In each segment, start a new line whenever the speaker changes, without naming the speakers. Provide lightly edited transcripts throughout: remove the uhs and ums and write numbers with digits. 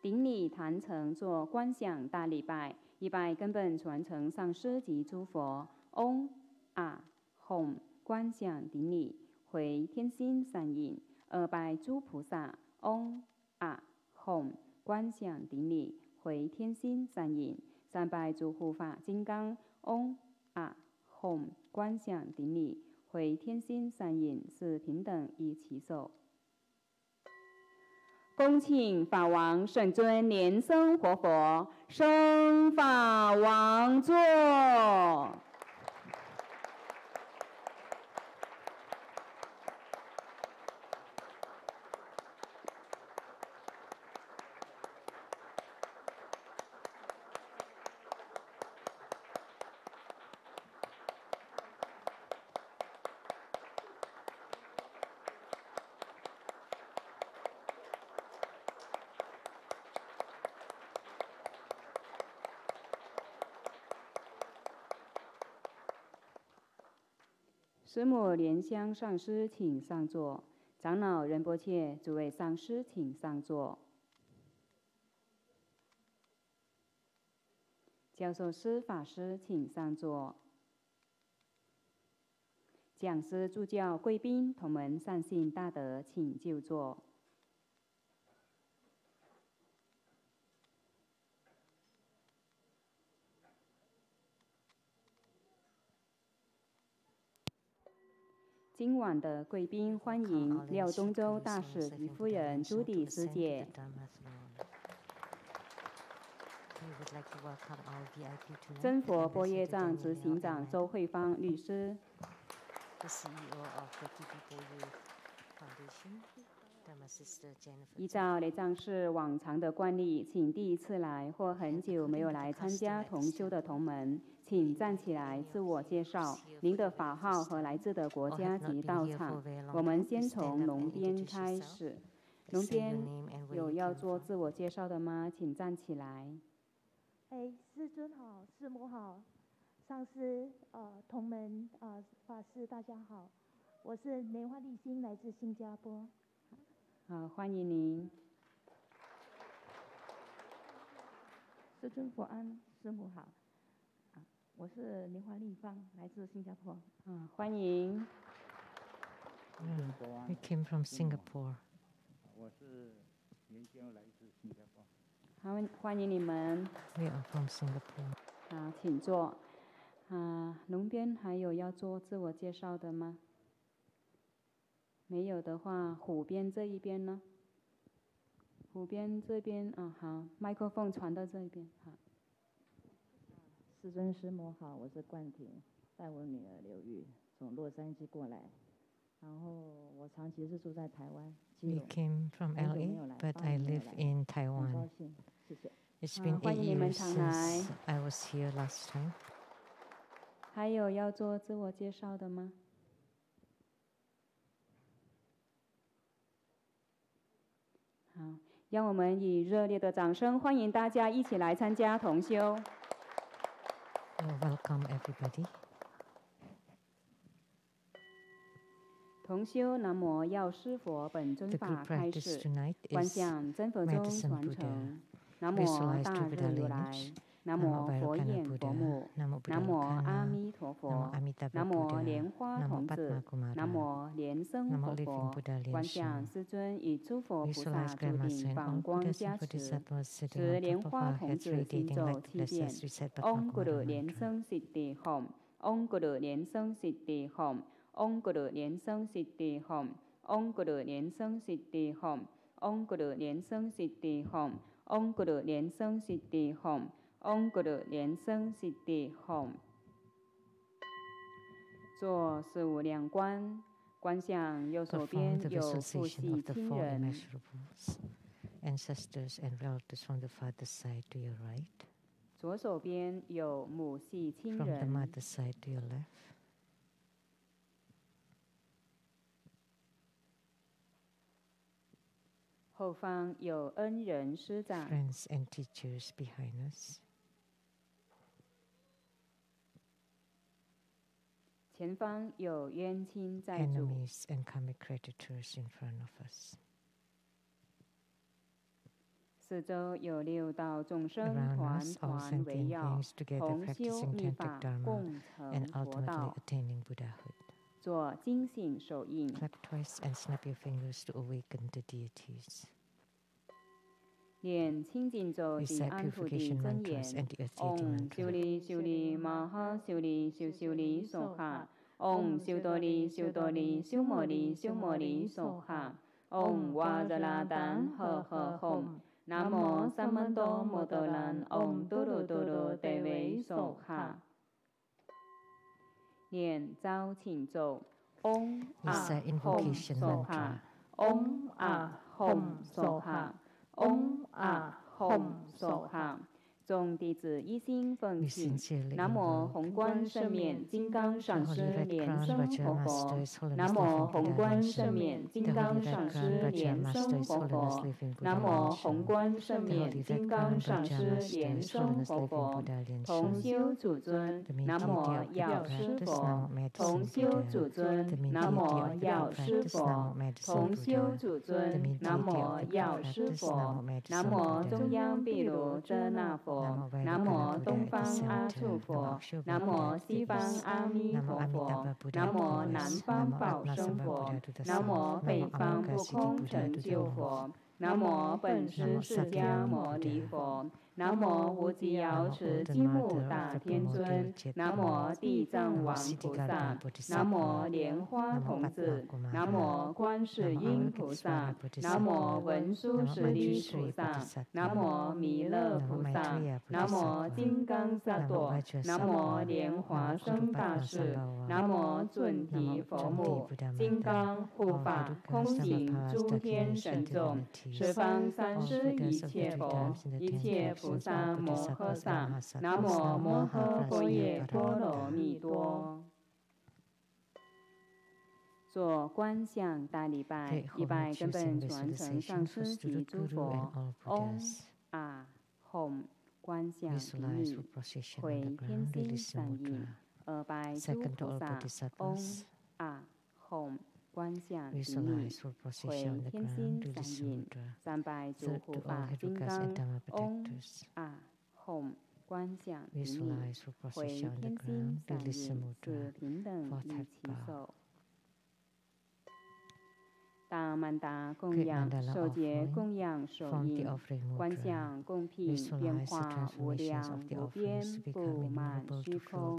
顶礼坛城做观想大礼拜，一拜根本传承上师及诸佛。嗡啊吽，观想顶礼，回天心善印。二拜诸菩萨。嗡啊吽，观想顶礼，回天心善印。三拜诸护法金刚。嗡啊吽，观想顶礼，回天心善印，是平等一起手。恭请法王圣尊莲生活佛升法王座。师母莲香上师请上座，长老仁波切诸位上师请上座，教授师法师请上座，讲师助教贵宾同门善信大德请就座。今晚的贵宾欢迎廖东洲大使及夫人朱迪师姐，真佛波耶藏执行长周慧芳律师，依照雷藏寺往常的惯例，请第一次来或很久没有来参加同修的同门，请站起来自我介绍您的法号和来自的国家及道场。我们先从龙边开始。龙边有要做自我介绍的吗？请站起来。
师尊好，师母好，上师同门法师大家好，我是莲花丽心，来自新加坡。
好，欢迎您。
师尊佛安，师母好。我是莲花丽芳，来自新加坡。
欢迎。
We came from Singapore.
我是袁江，来自新加坡。
好，欢迎你们。
We are from Singapore.
好，请坐。龙边还有要做自我介绍的吗？没有的话，虎边这一边呢？虎边这边好，麦克风传到这一边，好。
师尊师母好，我是冠廷，带我女儿刘玉从
洛杉矶过来，然后我长期是住在台湾。
We came from LA, but I live in Taiwan. It's been 8 years since I was here last time.
还有要做自我介绍的吗？好，让我们以热烈的掌声欢迎大家一起来参加同修。
Welcome everybody.
同修南无药师佛本尊法开示，观想真佛宗传承。南无大日如来，南无佛眼佛目，南无阿弥陀佛，南无莲花童子，南无莲生活佛。观想世尊与诸佛菩萨注定放光加持，持莲花童子心咒7遍。唵咕噜莲生悉地吽，唵咕噜莲生悉地吽，唵咕噜莲生悉地吽，唵咕噜莲生悉地吽，唵咕噜莲生悉地吽，唵咕噜莲生悉地吽，唵咕噜莲生悉地吽。做四无量观，观想右手边有父系亲人。
Ancestors and relatives from the father's side to your right.
左手边有母系亲
From the
人。
mother's side to your left.
后方有恩人师长。
Friends and teachers behind us.
前方有冤亲债主。
Enemies and karmic creditors in front of us.
四周有6道众生
Around
团
us, all
团围
sentient
绕，
beings together
同修
practicing
密
tantric
法，
dharma
共
and
成佛
ultimately
道。
attaining Buddhahood.
做精醒手印。
Clap twice and snap your fingers to awaken the deities.
念清净咒及
Recite
安土的
purification
真言
mantras and the earth
唵
deity
修
mantra.
利修利玛哈修利修修利娑哈。唵修多利修多利修摩利修摩利娑哈。唵哇热那丹呵呵吽。南无三满多摩多兰。唵嘟噜嘟噜得维娑哈。念招请咒。唵啊
Recite
吽
invocation
娑哈。
mantra.
唵啊吽娑哈。唵啊吽娑哈。众弟子一心奉
We
请。
sincerely
南无
invoke
宏观圣冕金刚
the
上
Holy
师
Red
莲
Crown
生
Vajra
活佛。
Masters, Holiness
南无
Living
宏
Buddha
观
Ling
圣
Sheng.
冕
The
金
Holy
刚
Red
上
Crown
师
Vajra
莲生
Masters,
活
Holiness
佛。
Living
南
Buddha
无
Ling
宏
Sheng.
观圣
The
冕
Holy
金
Red
刚
Crown
上
Vajra
师莲
Masters,
生
Holiness
活
Living
佛。
Buddha Ling
同
Sheng.
修主尊。
The
南
mean
无
deity of the
药师
practice,
佛。
Namo Medicine
同修主
Buddha.
尊。
The mean
南
deity
无
of the
药师
practice,
佛。
Namo Medicine
同修
Buddha.
主
The
尊。
mean
南
deity
无
of the
药师
practice,
佛。
Namo
南
Medicine
无
Buddha.
中央毗卢遮那佛。
Namo
南
Vairocana
无
Buddha
东
at the
方阿
center.
处
Namo
佛。
Akshobhya
南
Buddha
无
at
西
the
方
base.
阿弥
Namo
陀佛。
Amitabha Buddha
南
at
无
the
南
voice.
方
Namo
宝生
Atmasambha
佛。
Buddha to the
南
south.
无北
Namo
方不
Amaka Siddhi
空
Buddha
成
to the
就
north.
佛。南无本师释迦牟尼佛。南无无极瑶池金木大天尊。南无地藏王菩萨。南无莲花童子。南无观世音菩萨。南无文殊师利菩萨。南无弥勒菩萨。南无金刚萨埵。南无莲华生大士。南无准提佛母。金刚护法空行诸天神众。十方三世一切佛。一切菩萨摩诃萨。南无摩诃般若波罗蜜多。做观想大礼拜，礼拜根本传承上师及诸佛。唵啊吽，观想顶礼，回天心善意，拜诸菩萨。唵啊吽，观想顶礼，回天心善意，拜诸护法金刚。唵啊吽，观想顶礼，回天心善意，是平等与齐手。大曼达供养，受节供养手印，观想供品变化无量无边，布满虚空。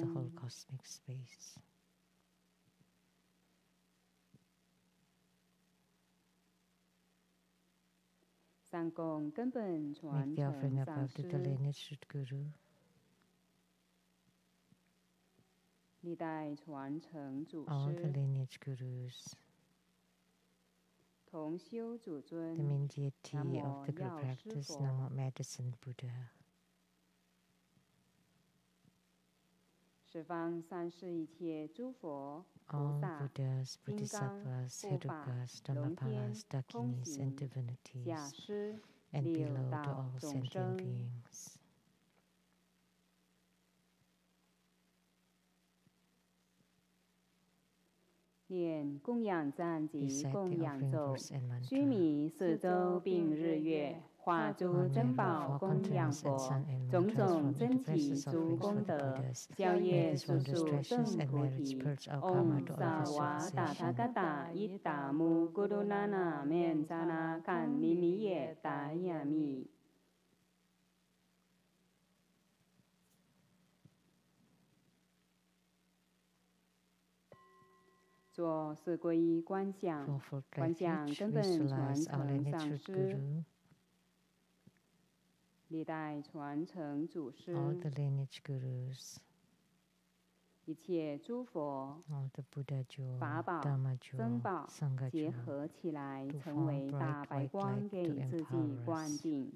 三供根本传承上师。历代传承祖
all the
师，
lineage gurus,
同修主尊
the main deity
南
of
无
the group
药师
practice,
佛
Namo Medicine Buddha.
十方三世一切诸佛菩
All
萨
Buddhas,
金刚
Bodhisattvas,
护法
Herukas,
龙天
Dhammapalas,
空
Dakinis, and
行下
divinities,
施
and
六
below to
道
all
众
sentient
生，
beings.
念供养赞及
Recite
供
the
养
offering
咒，
verse and
须
mantra.
弥四周并日月，化诸珍宝供养佛，种种真体诸功德，消业速速证菩提。唵萨瓦达他嘎达伊达木咕噜那那面扎那堪尼尼耶达雅密。做四皈依观想，
For
观想
refuge,
根本传
visualize our
承
lineage
上
root
师，
guru,
历代传承祖师，
all the lineage gurus,
一切诸佛
all the Buddha jewel,
法宝
Dharma
僧
jewel,
宝
Sangha
结
jewel,
合起来，
to
成为
form
大
bright
白
white
光，
light
给
to
自己
empower
灌
us.
顶。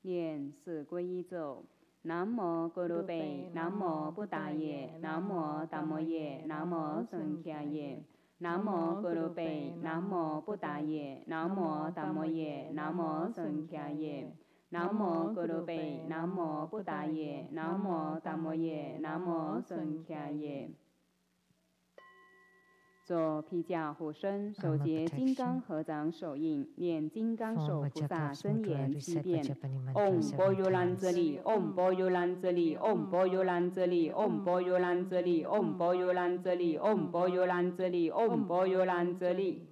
念四皈依咒：南无咕噜贝，南无布达耶，南无达摩耶，南无僧伽耶。南无咕噜贝，南无布达耶，南无达摩耶，南无僧伽耶。南无咕噜贝，南无布达耶，南无达摩耶，南无僧伽耶。做披甲护身，手结金刚合掌手印，念金刚手菩萨真言7遍。唵波尤兰则里，唵波尤兰则里，唵波尤兰则里，唵波尤兰则里，唵波尤兰则里，唵波尤兰则里，唵波尤兰则里。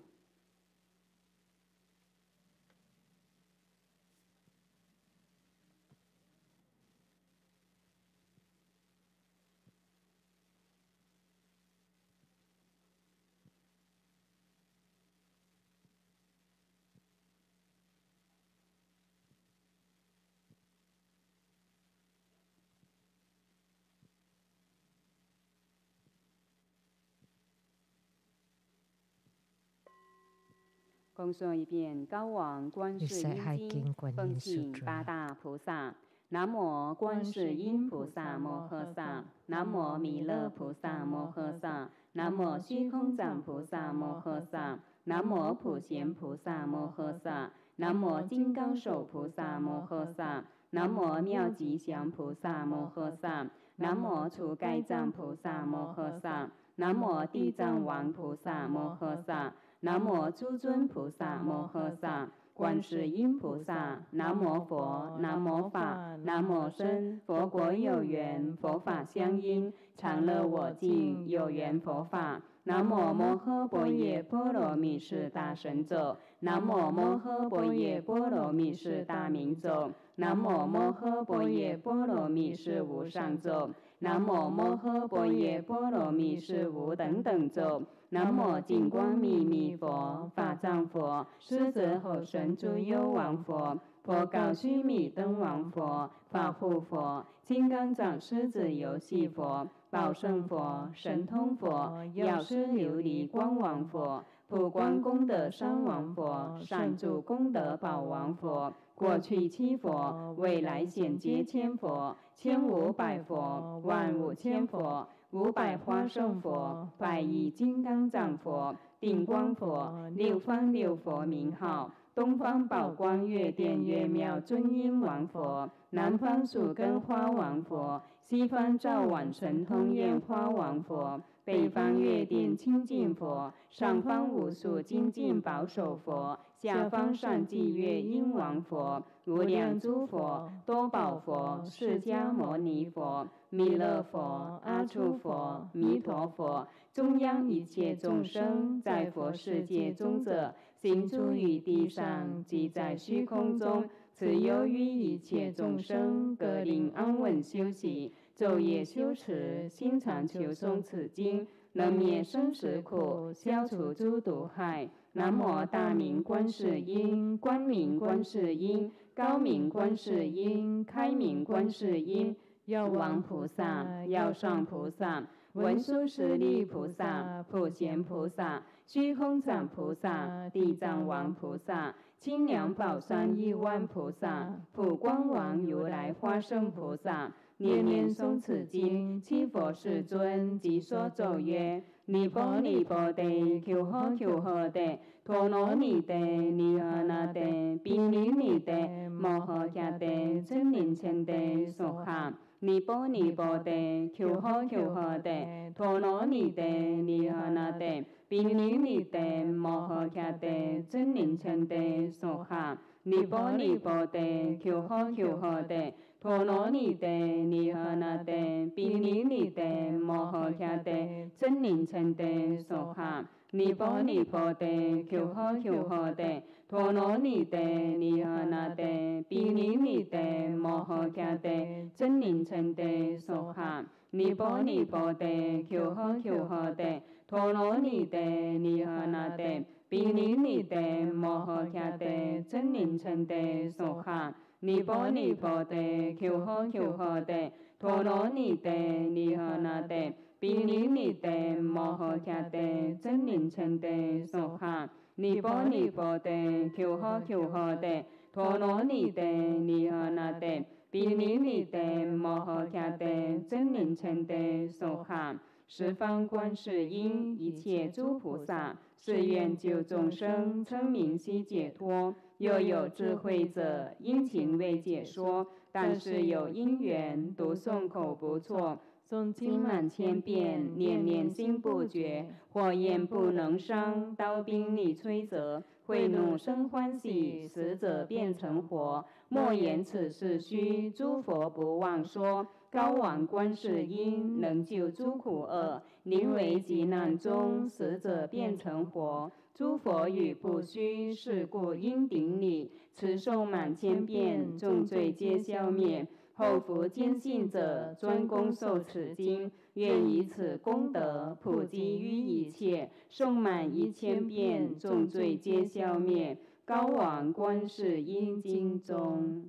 恭诵一遍高王观世音经，奉请八大菩萨。南无观世音菩萨摩诃萨，南无弥勒菩萨摩诃萨，南无虚空藏菩萨摩诃萨，南无普贤菩萨摩诃萨，南无金刚手菩萨摩诃萨，南无妙吉祥菩萨摩诃萨，南无除盖藏菩萨摩诃萨，南无地藏王菩萨摩诃萨。南无诸尊菩萨摩诃萨，观世音菩萨，南无佛，南无法，南无僧。佛国有缘，佛法相应，常乐我净，有缘佛法。南无摩诃般若波罗蜜是大神咒，南无摩诃般若波罗蜜是大明咒，南无摩诃般若波罗蜜是无上咒，南无摩诃般若波罗蜜是无等等咒。南无净光密密佛，法藏佛，狮子吼神诸幽王佛，佛告须弥灯王佛，法护佛，金刚掌狮子游戏佛，宝胜佛，神通佛，药师琉璃光王佛，普光功德山王佛，善住功德宝王佛，过去七佛，未来显阶千佛，1500佛，15000佛。500花胜佛，100亿金刚藏佛，定光佛，六方六佛名号，东方宝光月殿月妙尊音王佛，南方树根花王佛，西方照晚神通焰花王佛，北方月殿清净佛，上方无数精进保守佛，下方上济月音王佛，无量诸佛，多宝佛，释迦牟尼佛，弥勒佛、阿处佛、弥陀佛，中央一切众生，在佛世界中者，行诸于地上，即在虚空中，此由于一切众生，各令安稳修习，昼夜修持，心常求诵此经，能灭生死苦，消除诸毒害。南无大明观世音，光明观世音，高明观世音，开明观世音，药王菩萨、药上菩萨、文殊师利菩萨、普贤菩萨、虚空藏菩萨、地藏王菩萨、清凉宝山亿万菩萨、普光王如来化身菩萨，念念诵此经，七佛世尊即说咒曰：尼波尼波地，求呵求呵地，陀罗尼地，尼诃那地，毗尼尼地，摩诃迦地，真灵前地，娑哈。尼波尼波地，求呵求呵地，陀罗尼地，尼诃那地，毗尼尼地，摩诃迦地，真灵前地，娑哈。尼波尼波地，求呵求呵地，陀罗尼地，尼诃那地，毗尼尼地，摩诃迦地，真灵前地，娑哈。尼波尼波地，求呵求呵地，陀罗尼地，尼诃那地，毗尼尼地，摩诃迦地，真灵前地，娑哈。尼波尼波地，求呵求呵地，陀罗尼地，尼诃那地，毗尼尼地，摩诃迦地，真灵前地，娑哈。尼波尼波地，求呵求呵地，陀罗尼地，尼诃那地，毗尼尼地，摩诃迦地，真灵前地，娑哈。尼波尼波地，求呵求呵地，陀罗尼地，尼诃那地，毗尼尼地，摩诃迦地，真灵前地，娑哈。十方观世音，一切诸菩萨，是愿救众生，称名悉解脱。又有智慧者，因情未解说，但是有因缘，读诵口不错。诵经满千遍，念念心不绝。火焰不能伤，刀兵力摧折。慧怒生欢喜，死者变成活。莫言此事虚，诸佛不忘说。高王观世音，能救诸苦厄。临危急难中，死者变成活。诸佛语不虚，是故应顶礼。持诵满千遍，众罪皆消灭。后福坚信者，专攻受此经，愿以此功德普及于一切。诵满1000遍，众罪皆消灭。高王观世音经中。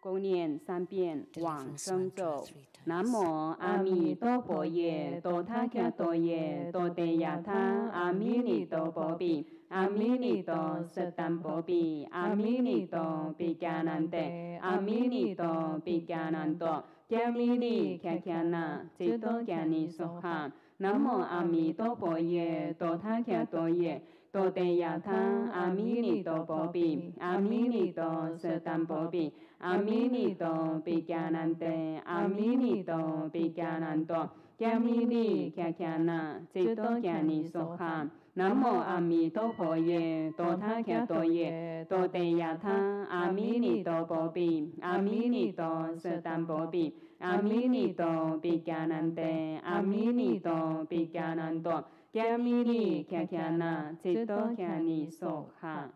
共念3遍往生咒。南无阿弥陀佛耶，多他伽多耶，多地亚他，阿弥尼多波比，阿弥尼多舍旦波比，阿弥尼多比迦南地，阿弥尼多比迦南多，迦弥尼迦迦那，智多迦尼娑哈。南无阿弥陀佛耶，多他伽多耶，多地亚他，阿弥尼多波比，阿弥尼多舍旦波比，阿弥尼多比迦南地，阿弥尼多比迦南多，迦弥尼迦迦那，智多迦尼娑哈。南无阿弥陀佛耶，多他伽多耶，多地亚他，阿弥尼多波比，阿弥尼多舍旦波比，阿弥尼多比迦南地，阿弥尼多比迦南多，迦弥尼迦迦那，智多迦尼娑哈。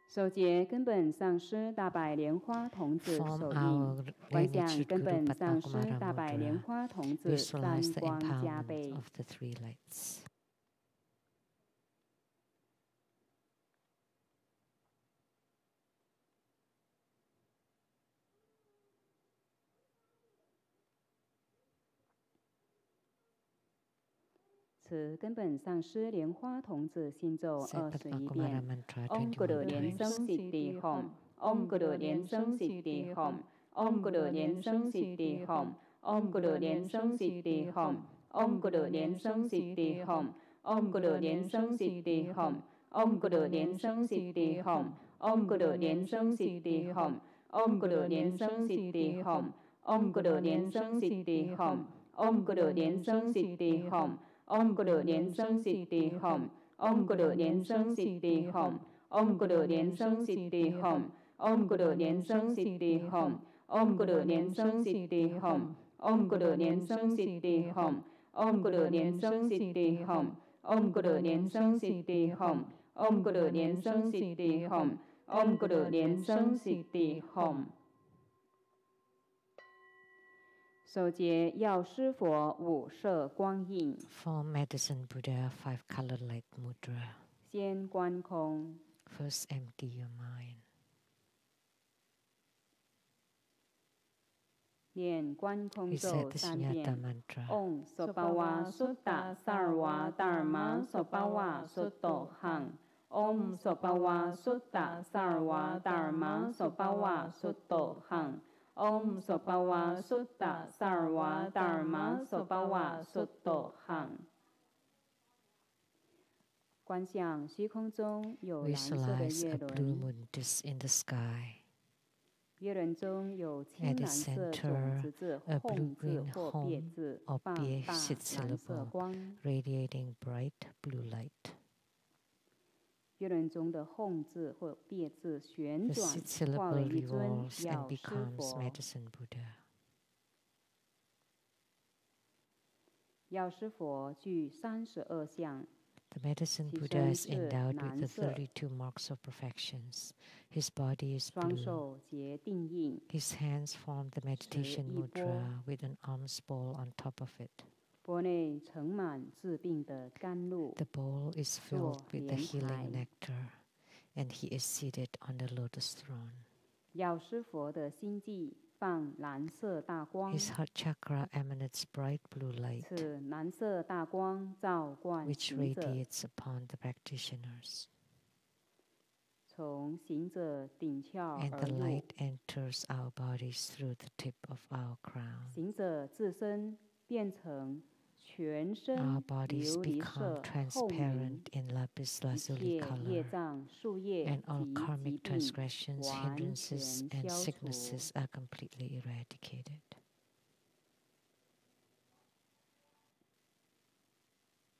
手结根本上师大白莲花童子手印，观想根本上师大白莲花童子三光加倍。此根本上师莲花童子心咒21遍。唵咕噜莲生悉地吽，唵咕噜莲生悉地吽，唵咕噜莲生悉地吽，唵咕噜莲生悉地吽，唵咕噜莲生悉地吽，唵咕噜莲生悉地吽，唵咕噜莲生悉地吽，唵咕噜莲生悉地吽，唵咕噜莲生悉地吽，唵咕噜莲生悉地吽，唵咕噜莲生悉地吽。唵咕噜莲生悉地吽，唵咕噜莲生悉地吽，唵咕噜莲生悉地吽，唵咕噜莲生悉地吽，唵咕噜莲生悉地吽，唵咕噜莲生悉地吽，唵咕噜莲生悉地吽，唵咕噜莲生悉地吽，唵咕噜莲生悉地吽，唵咕噜莲生悉地吽。手结药师佛5色光印。
For medicine Buddha, 5 color light mudra.
先观空。
First empty your mind.
念观空
We
咒
said the
3
Shunyata
遍。
mantra.
Om Sopawa Sutta Sarva Dharma Sopawa Sutto Hang. Om Sopawa Sutta Sarva Dharma Sopawa Sutto Hang. Om Sopawa Sutta Sarva Dharma Sopawa Sutto Hang. 观想虚空中有蓝色的
Visualize
月
a blue
轮，
moon disk in the sky.
月轮中有
At
青
the
蓝色种
center,
子字、
a
吽字
blue-green
或别
home
字
or
放
bie
大
sit
蓝色
syllable,
光。
radiating bright blue light.
月轮中的吽字或别字旋
The
转，
sit
化为
syllable
一尊
revolves
药
and
师
becomes
佛。
medicine Buddha.
药师佛具32相，
The medicine
其
Buddha
身
is
是
endowed with
蓝
the
色，
32 marks of perfections. His body is
双
blue.
手结定印，
His hands form the meditation
持一钵，
mudra with an alms bowl on top of it.
钵内盛满治病的甘露，
The bowl is filled
做
with the
莲
healing
台。
nectar, and he is seated on the lotus throne.
药师佛的心际放蓝色大光，
His heart chakra emanates bright blue light,
此蓝色大光照灌
which
行者，
radiates upon the practitioners.
从行者顶窍
And
而
the
入，
light enters our bodies through the tip of our crown.
行者自身变成全
Our
身
bodies
琉璃
become
色透明，
transparent in lapis
一
lazuli
切业
color,
障、树叶
and all
及疾
karmic
病
transgressions,
完
hindrances,
全
and
消除。
sicknesses are completely eradicated.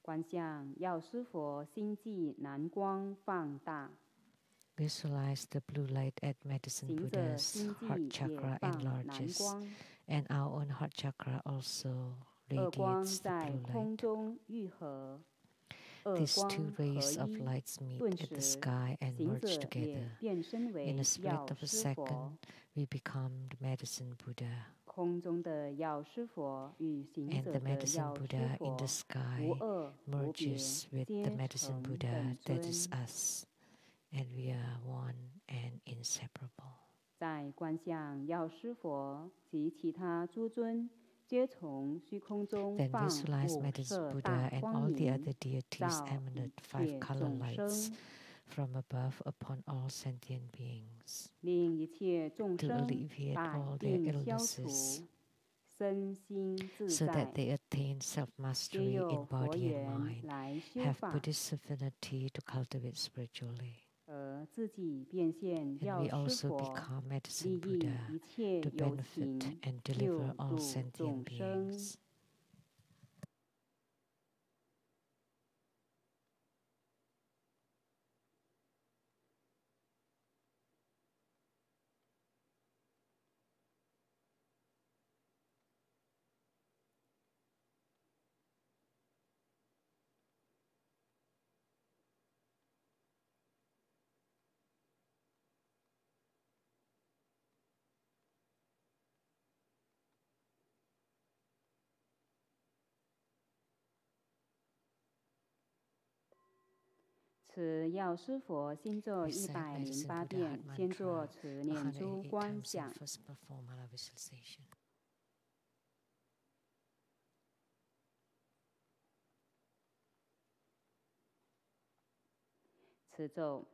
观想药师佛心际蓝光放大，
Visualize the blue light at Medicine
行者
Buddha's
心
heart
际也
chakra
放蓝
enlarges,
光，
and our own heart chakra also
二光
radiates the
在
blue
空
light.
中愈合，二
These
光
two
合
rays of
一，
lights meet
顿
at the
时
sky and
行
merge
者也
together.
变身
In
为
a split
药
of a
师佛。
second, we become the Medicine Buddha,
空中的药师佛与行
and
者
the
的
Medicine
药师
Buddha in
佛
the
无
sky
二无别，
merges with
皆
the Medicine
成
Buddha
本
that is
尊。
us, and we are one and inseparable.
在观想药师佛及其他诸尊，皆从虚空中
Then
放
visualize
五
Medicine
色
Buddha
大
and
光
all the
明，
other deities
照
emanate
一
5
切
color
众
lights
生，
from above upon all sentient beings
令一切众
to
生
alleviate
百
all their
病消
illnesses,
除，身心自
so
在
that，they attain
皆
self-mastery
有
in
佛
body and
缘
mind,
来修
have
法，
Buddhist affinity to cultivate spiritually.
而自己变现
And
药
we
师
also
佛，
become
利
Medicine
益
Buddha
一切
to
有
benefit
情，
and
救
deliver all
度
sentient
众生。
beings.
持药师佛心咒
Recite Medicine
108
Buddha
遍，
heart
先做
mantra
持念珠
108
观
times
想
and。first perform mala visualization.
持咒。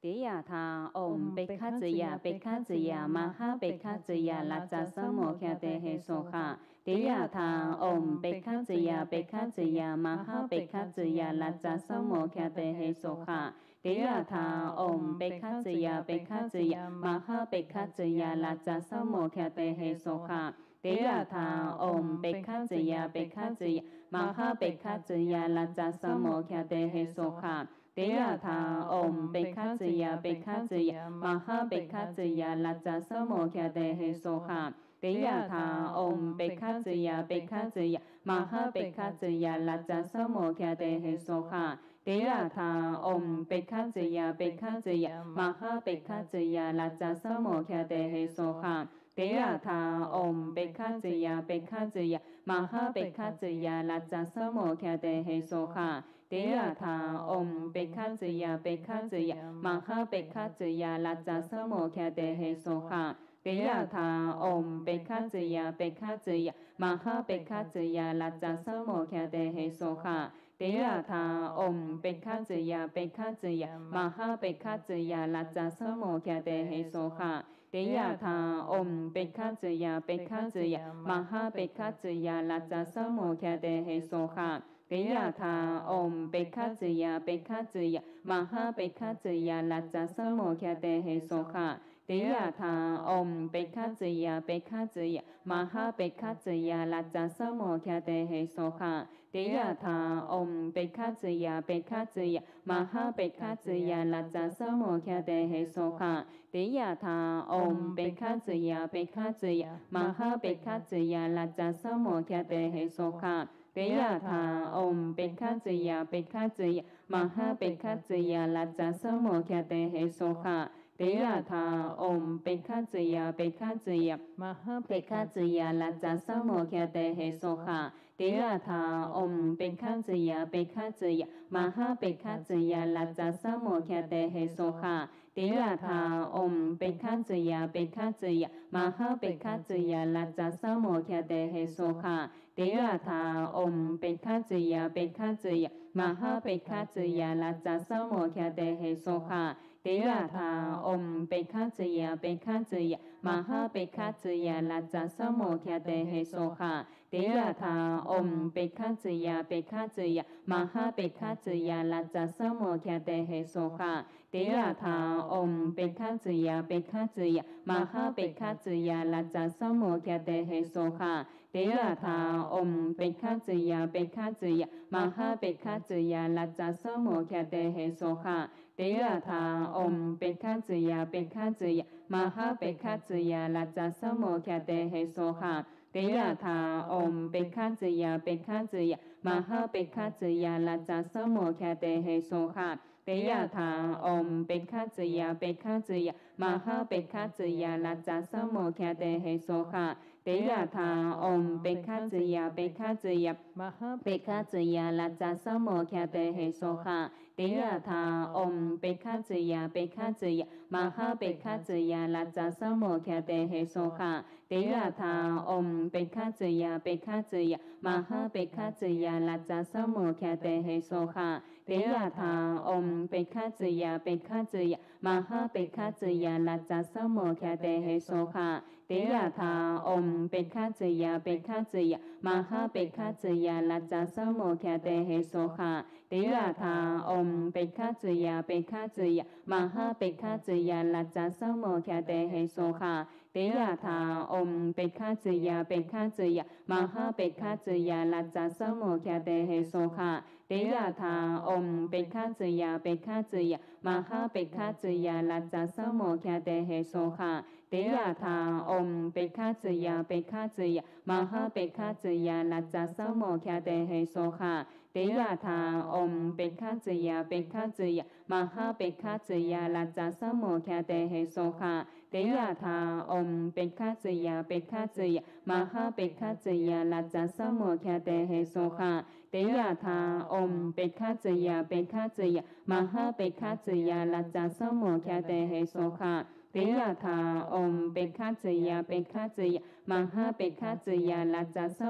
迪亚他唵贝卡兹呀贝卡兹呀玛哈贝卡兹呀拉扎萨摩卡德嘿梭哈。迪亚他唵贝卡兹呀贝卡兹呀玛哈贝卡兹呀拉扎萨摩卡德嘿梭哈。迪亚他唵贝卡兹呀贝卡兹呀玛哈贝卡兹呀拉扎萨摩卡德嘿梭哈。迪亚他唵贝卡兹呀贝卡兹呀玛哈贝卡兹呀拉扎萨摩卡德嘿梭哈。迪亚他唵贝卡兹呀贝卡兹呀玛哈贝卡兹呀拉扎萨摩卡德嘿梭哈。迪亚他唵贝卡兹呀贝卡兹呀玛哈贝卡兹呀拉扎萨摩卡德嘿梭哈。迪亚他唵贝卡兹呀贝卡兹呀玛哈贝卡兹呀拉扎萨摩卡德嘿梭哈。迪亚他唵贝卡兹呀贝卡兹呀玛哈贝卡兹呀拉扎萨摩卡德嘿梭哈。迪亚他唵贝卡兹呀贝卡兹呀玛哈贝卡兹呀拉扎萨摩卡德嘿梭哈。เตยะถาอมเปกขัจยะเปกขัจยะมหาเปกขัจยะลัจจสมโมคเตเหโสหะเตยะถาอมเปกขัจยะเปกขัจยะมหาเปกขัจยะลัจจสมโมคเตเหโสหะเตยะถาอมเปกขัจยะเปกขัจยะมหาเปกขัจยะลัจจสมโมคเตเหโสหะเตยะถาอมเปกขัจยะเปกขัจยะมหาเปกขัจยะลัจจสมโมคเตเหโสหะเตยะถาอมเปกขัจยะเปกขัจยะมหาเปกขัจยะลัจจสมโมคเตเหโสหะเตยะถาอมเปกขัจยะเปกขัจยะมหาเปกขัจยะลัจจสมโมคเตเหโสหะเตยะถาอมเปกขัจยะเปกขัจยะมหาเปกขัจยะลัจจสมโมคเตเหโสหะเตยะถาอมเปกขัจยะเปกขัจยะมหาเปกขัจยะลัจจสมโมคเตเหโสหะเตยะถาอมเปกขัจยะเปกขัจยะมหาเปกขัจยะลัจจสมโมคเตเหโสหะเตยะถาอมเปกขัจยะเปกขัจยะมหาเปกขัจยะลัจจสมโมคเตเหโสหะเตยะถาอมเปกขัจยะเปกขัจยะมหาเปกขัจยะลัจจสมโมคเตเหโสหะเตยะถาอมเปกขัจยะเปกขัจยะมหาเปกขัจยะลัจจสมโมคเตเหโสหะเตยะถาอมเปกขัจยะเปกขัจยะมหาเปกขัจยะลัจจสมโมคเตเหโสหะเตยะถาอมเปกขัจยะเปกขัจยะมหาเปกขัจยะลัจจสมโมคเตเหโสหะเตยะถาอมเปกขัจยะเปกขัจยะมหาเปกขัจยะลัจจสมโมคเตเหโสหะเตยะถาอมเปกขัจยะเปกขัจยะมหาเปกขัจยะลัจจสมโมคเตเหโสหะเตยะถาอมเปกขัจยะเปกขัจยะมหาเปกขัจยะลัจจสมโมคเตเหโสหะเตยะถาอมเปกขัจยะเปกขัจยะมหาเปกขัจยะลัจจสมโมคเตเหโสหะเตยะถาอมเปกขัจยะเปกขัจยะมหาเปกขัจยะลัจจสมโมคเตเหโสหะเตยะถาอมเปกขัจยะเปกขัจยะมหาเปกขัจยะลัจจสมโมคเตเหโสหะเตยะถาอมเปกขัจยะเปกขัจยะมหาเปกขัจยะลัจจสมโมคเตเหโสหะเตยะถาอมเปกขัจยะเปกขัจยะมหาเปกขัจยะลัจจสมโมคเตเหโสหะเตยะถาอมเปกขัจยะเปกขัจยะมหาเปกขัจยะลัจจสมโมคเตเหโสหะเตยะถาอมเปกขัจยะเปกขัจยะมหาเปกขัจยะลัจจสมโมคเตเหโสหะเตยะถาอมเปกขัจยะเปกขัจยะมหาเปกขัจยะลัจจสมโมคเตเหโสหะเตยะถาอมเปกขัจยะเปกขัจยะมหาเปกขัจยะลัจจสมโมคเตเหโสหะเตยะถาอมเปกขัจยะเปกขัจยะมหาเปกขัจยะลัจจสมโมคเตเหโสหะเตยะถาอมเปกขัจยะเปกขัจยะมหาเปกขัจยะลัจจสมโมคเตเหโสหะเตยะถาอมเปกขัจยะเปกขัจยะมหาเปกขัจยะลัจจสมโมคเตเหโสหะเตยะถาอมเปกขัจยะเปกขัจยะมหาเปกขัจยะลัจจสมโมคเตเหโสหะเตยะถาอมเปกขัจยะเปกขัจยะมหาเปกขัจยะลัจจสมโมคเตเหโสหะเตยะถาอมเปกขัจยะเปกขัจยะมหาเปกขัจยะลัจจสมโมคเตเหโสหะเตยะถาอมเปกขัจยะเปกขัจยะมหาเปกขัจยะลัจจสมโมคเตเหโสหะเตยะถาอมเปกขัจยะเปกขัจยะมหาเปกขัจยะลัจจส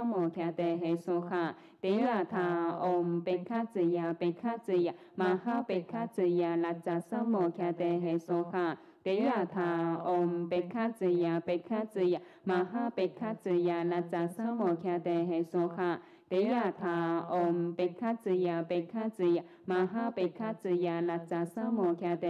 มโมคเตเหโสหะเตยะถาอมเปกขัจยะเปกขัจยะมหาเปกขัจยะลัจจสมโมคเตเหโสหะเตยะถาอมเปกขัจยะเปกขัจยะมหาเปกขัจยะลัจจสมโมคเ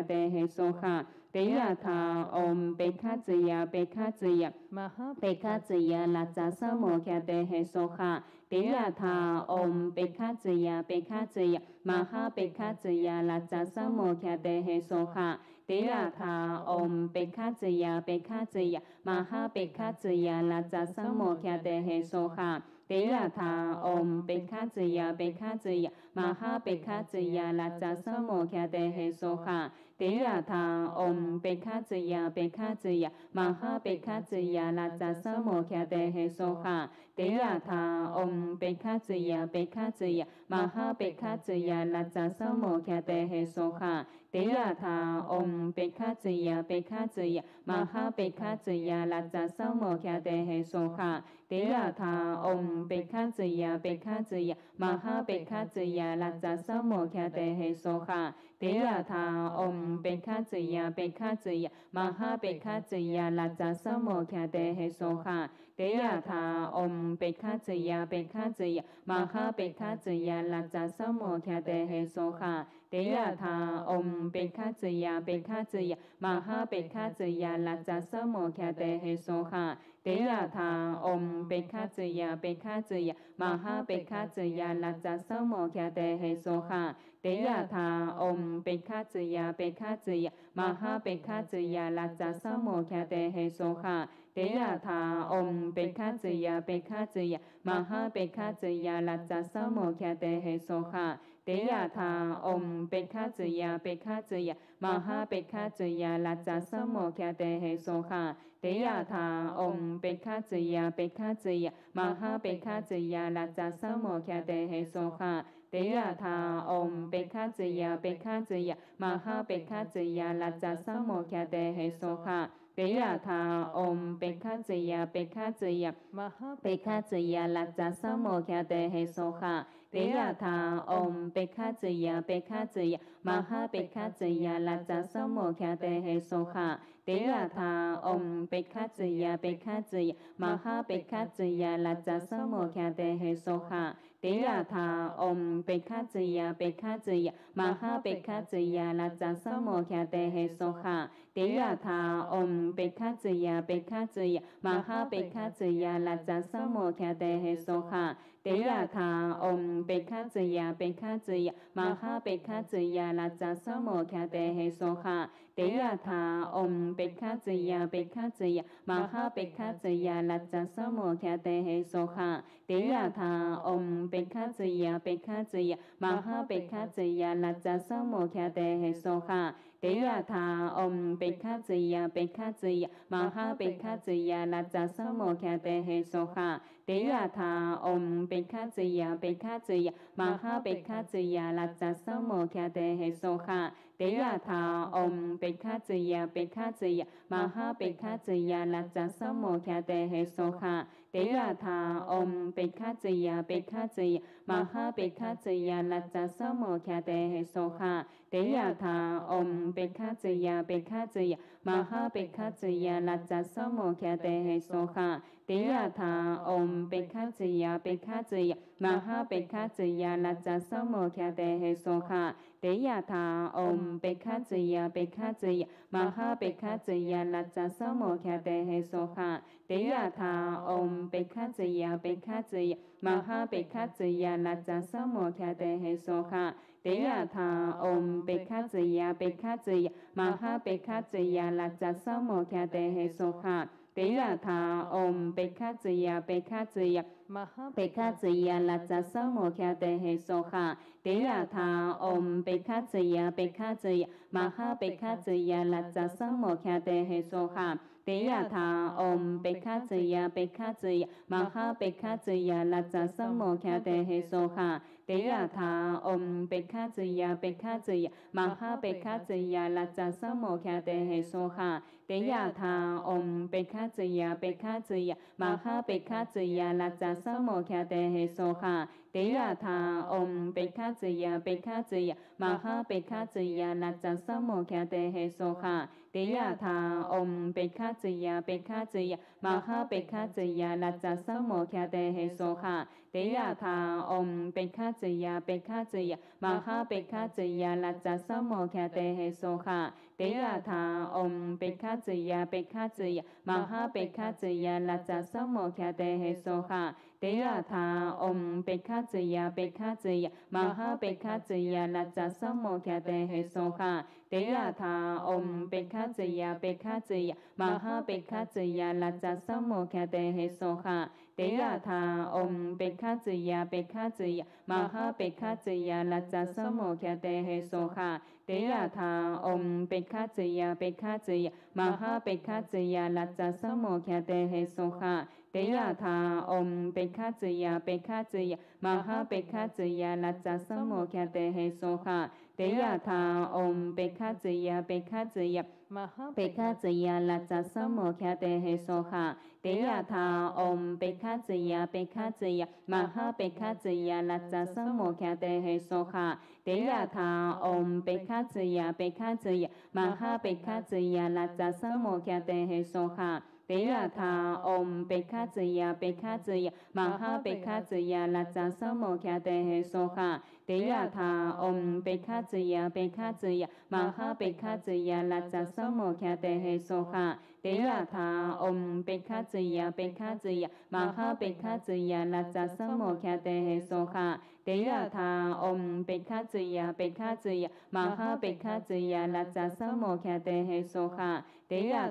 ตเหโสหะเตยะถาอมเปกขัจยะเปกขัจยะมหาเปกขัจยะลัจจสมโมคเตเหโสหะเตยะถาอมเปกขัจยะเปกขัจยะมหาเปกขัจยะลัจจสมโมคเตเหโสหะเตยะถาอมเปกขัจยะเปกขัจยะมหาเปกขัจยะลัจจสมโมคเตเหโสหะเต เตยะถาอมเปกขัจยาเปกขัจยามหาเปกขัจยาลัจจสมโมคเตเหโสคะเตยะถาอมเปกขัจยาเปกขัจยามหาเปกขัจยาลัจจสมโมคเตเหโสคะเตยะถาอมเปกขัจยาเปกขัจยามหาเปกขัจยาลัจจสมโมคเตเหโสคะเตยะถาอมเปกขัจยาเปกขัจยามหาเปกขัจยาลัจจสมโมคเตเหโสคะเตยะถาอมเปกขัจยาเปกขัจยามหาเปกขัจยาลัจจสมโมคเตเหโสคะเตยะถาอมเปกขัจยาเปกขัจยามหาเปกขัจยาลัจจสมโมคเตเหโสคะเตยะถาอมเปกขัจยาเปกขัจยามหาเปกขัจยาลัจจสมโมคเตเหโสคะเตยะถาอมเปกขัจยาเปกขัจยามหาเปกขัจยาลัจจสมโมคเตเหโสคะเตยะถาอมเปกขัจยาเปกขัจยามหาเปกขัจยาลัจจสมโมคเตเหโสคะเตยะถาอมเปกขัจยาเปกขัจยามหาเปกขัจยาลัจจสมโมคเตเหโสคะเตยะถาอมเปกขัจยาเปกขัจยามหาเปกขัจยาลัจจสมโมคเตเหโสคะเตยะถาอมเปกขัจยาเปกขัจยามหาเปกขัจยาลัจจสมโมคเตเหโสคะเตยะถาอมเปกขัจยาเปกขัจยามหาเปกขัจยาลัจจสมโมคเตเหโสคะเตยะถาอมเปกขัจยาเปกขัจยามหาเปกขัจยาลัจจสมโมคเตเหโสคะเตยะถาอมเปกขัจยาเปกขัจยามหาเปกขัจยาลัจจสมโมคเตเหโสคะเตยะถาอมเปกขัจยาเปกขัจยามหาเปกขัจยาลัจจสมโมคเตเหโสคะเตยะถาอมเปกขัจยาเปกขัจยามหาเปกขัจยาลัจจสมโมคเตเหโสคะเตยะถาอมเปกขัจยาเปกขัจยามหาเปกขัจยาลัจจสมโมคเตเหโสคะเตยะถาอมเปกขัจยาเปกขัจยามหาเปกขัจยาลัจจสมโมคเตเหโสคะเตยะถาอมเปกขัจยาเปกขัจยามหาเปกขัจยาลัจจสมโมคเตเหโสคะเตยะถาอมเปกขัจยาเปกขัจยามหาเปกขัจยาลัจจสมโมคเตเหโสคะเตยะถาอมเปกขัจยาเปกขัจยามหาเปกขัจยาลัจจสมโมคเตเหโสคะเตยะถาอมเปกขัจยาเปกขัจยามหาเปกขัจยาลัจจสมโมคเตเหโสคะเตยะถาอมเปกขัจยาเปกขัจยามหาเปกขัจยาลัจจสมโมคเตเหโสคะเตยะถาอมเปกขัจยาเปกขัจยามหาเปกขัจยาลัจจสมโมคเตเหโสคะเตยะถาอมเปกขัจยาเปกขัจยามหาเปกขัจยาลัจจสมโมคเตเหโสคะเตยะถาอมเปกขัจยาเปกขัจยามหาเปกขัจยาลัจจสมโมคเตเหโสคะเตยะถาอมเปกขัจยาเปกขัจยามหาเปกขัจยาลัจจสมโมคเตเหโสคะเตยะถาอมเปกขัจยาเปกขัจยามหาเปกขัจยาลัจจสมโมคเตเหโสคะเตยะถาอมเปกขัจยาเปกขัจยามหาเปกขัจยาลัจจสมโมคเตเหโสคะเตยะถาอมเปกขัจยาเปกขัจยามหาเปกขัจยาลัจจสมโมคเตเหโสคะเตยะถาอมเปกขัจยาเปกขัจยามหาเปกขัจยาลัจจสมโมคเตเหโสคะเตยะถาอมเปกขัจยาเปกขัจยามหาเปกขัจยาลัจจสมโมคเตเหโสคะเตยะถาอมเปกขัจยาเปกขัจยามหาเปกขัจยาลัจจสมโมคเตเหโสคะเตยะถาอมเปกขัจยาเปกขัจยามหาเปกขัจยาลัจจสมโมคเตเหโสคะเตยะถาอมเปกขัจยาเปกขัจยามหาเปกขัจยาลัจจสมโมคเตเหโสคะเตยะถาอมเปกขัจยาเปกขัจยามหาเปกขัจยาลัจจสมโมคเตเหโสคะเตยะถาอมเปกขัจยาเปกขัจยามหาเปกขัจยาลัจจสมโมคเตเหโสคะเตยะถาอมเปกขัจยาเปกขัจยามหาเปกขัจยาลัจจสมโมคเตเหโสคะเตยะถาอมเปกขัจยาเปกขัจยามหาเปกขัจยาลัจจสมโมคเตเหโสคะเตยะถาอมเปกขัจยาเปกขัจยามหาเปกขัจยาลัจจสมโมคเตเหโสคะเต เตยะถาอมเปกขัจยะเปกขัจยะมหาเปกขัจยะลัจจสัมโมคเตเหโสคะเตยะถาอมเปกขัจยะเปกขัจยะมหาเปกขัจยะลัจจสัมโมคเตเหโสคะเตยะถาอมเปกขัจยะเปกขัจยะมหาเปกขัจยะลัจจสัมโมคเตเหโสคะเตยะถาอมเปกขัจยะเปกขัจยะมหาเปกขัจยะลัจจสัมโมคเตเหโสคะเตยะถาอมเปกขัจยะเปกขัจยะมหาเปกขัจยะลัจจสัมโมคเตเหโสคะเตยะถาอมเปกขัจยะเปกขัจยะมหาเปกขัจยะลัจจสัมโมคเตเหโสคะเตยะถาอมเปกขัจยะเปกขัจยะมหาเปกขัจยะลัจจสัมโมคเตเหโสคะเตยะถาอมเปกขัจยะเปกขัจยะมหาเปกขัจยะลัจจสัมโมคเตเหโสคะเตยะถาอมเปกขัจยะเปกขัจยะมหาเปกขัจยะลัจจสัมโมคเตเหโสคะเตยะถาอมเปกขัจยะเปกขัจยะมหาเปกขัจยะลัจจสัมโมคเตเหโสคะเตยะถาอมเปกขัจยะเปกขัจยะมหาเปกขัจยะลัจจสัมโมคเตเหโสคะเตยะ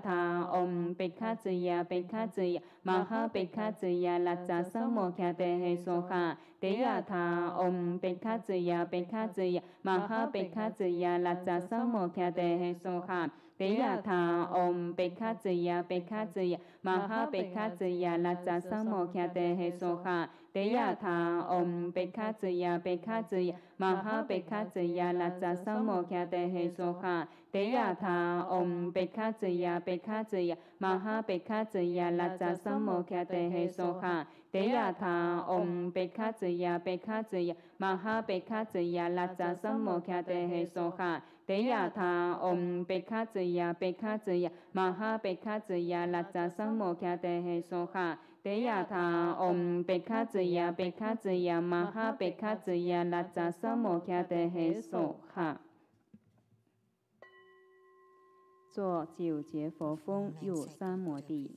ถาอมเปกขัจยะเปกขัจยะมหาเปกขัจยะลัจจสัมโมคเตเหโสคะเตยะถาอมเปกขัจยะเปกขัจยะมหาเปกขัจยะลัจจสัมโมคเตเหโสคะเตยะถาอมเปกขัจยะเปกขัจยะมหาเปกขัจยะลัจจสัมโมคเตเหโสคะเตยะถาอมเปกขัจยะเปกขัจยะมหาเปกขัจยะลัจจสัมโมคเตเหโสคะเตยะถาอมเปกขัจยะเปกขัจยะมหาเปกขัจยะลัจจสัมโมคเตเหโสคะเตยะถาอมเปกขัจยะเปกขัจยะมหาเปกขัจยะลัจจสัมโมคเตเหโสคะเตยะถาอมเปกขัจยะเปกขัจยะมหาเปกขัจยะลัจจสัมโมคเตเหโสคะเตยะถาอมเปกขัจยะเปกขัจยะมหาเปกขัจยะลัจจสัมโมคเตเหโสคะ做九节佛风入三摩地。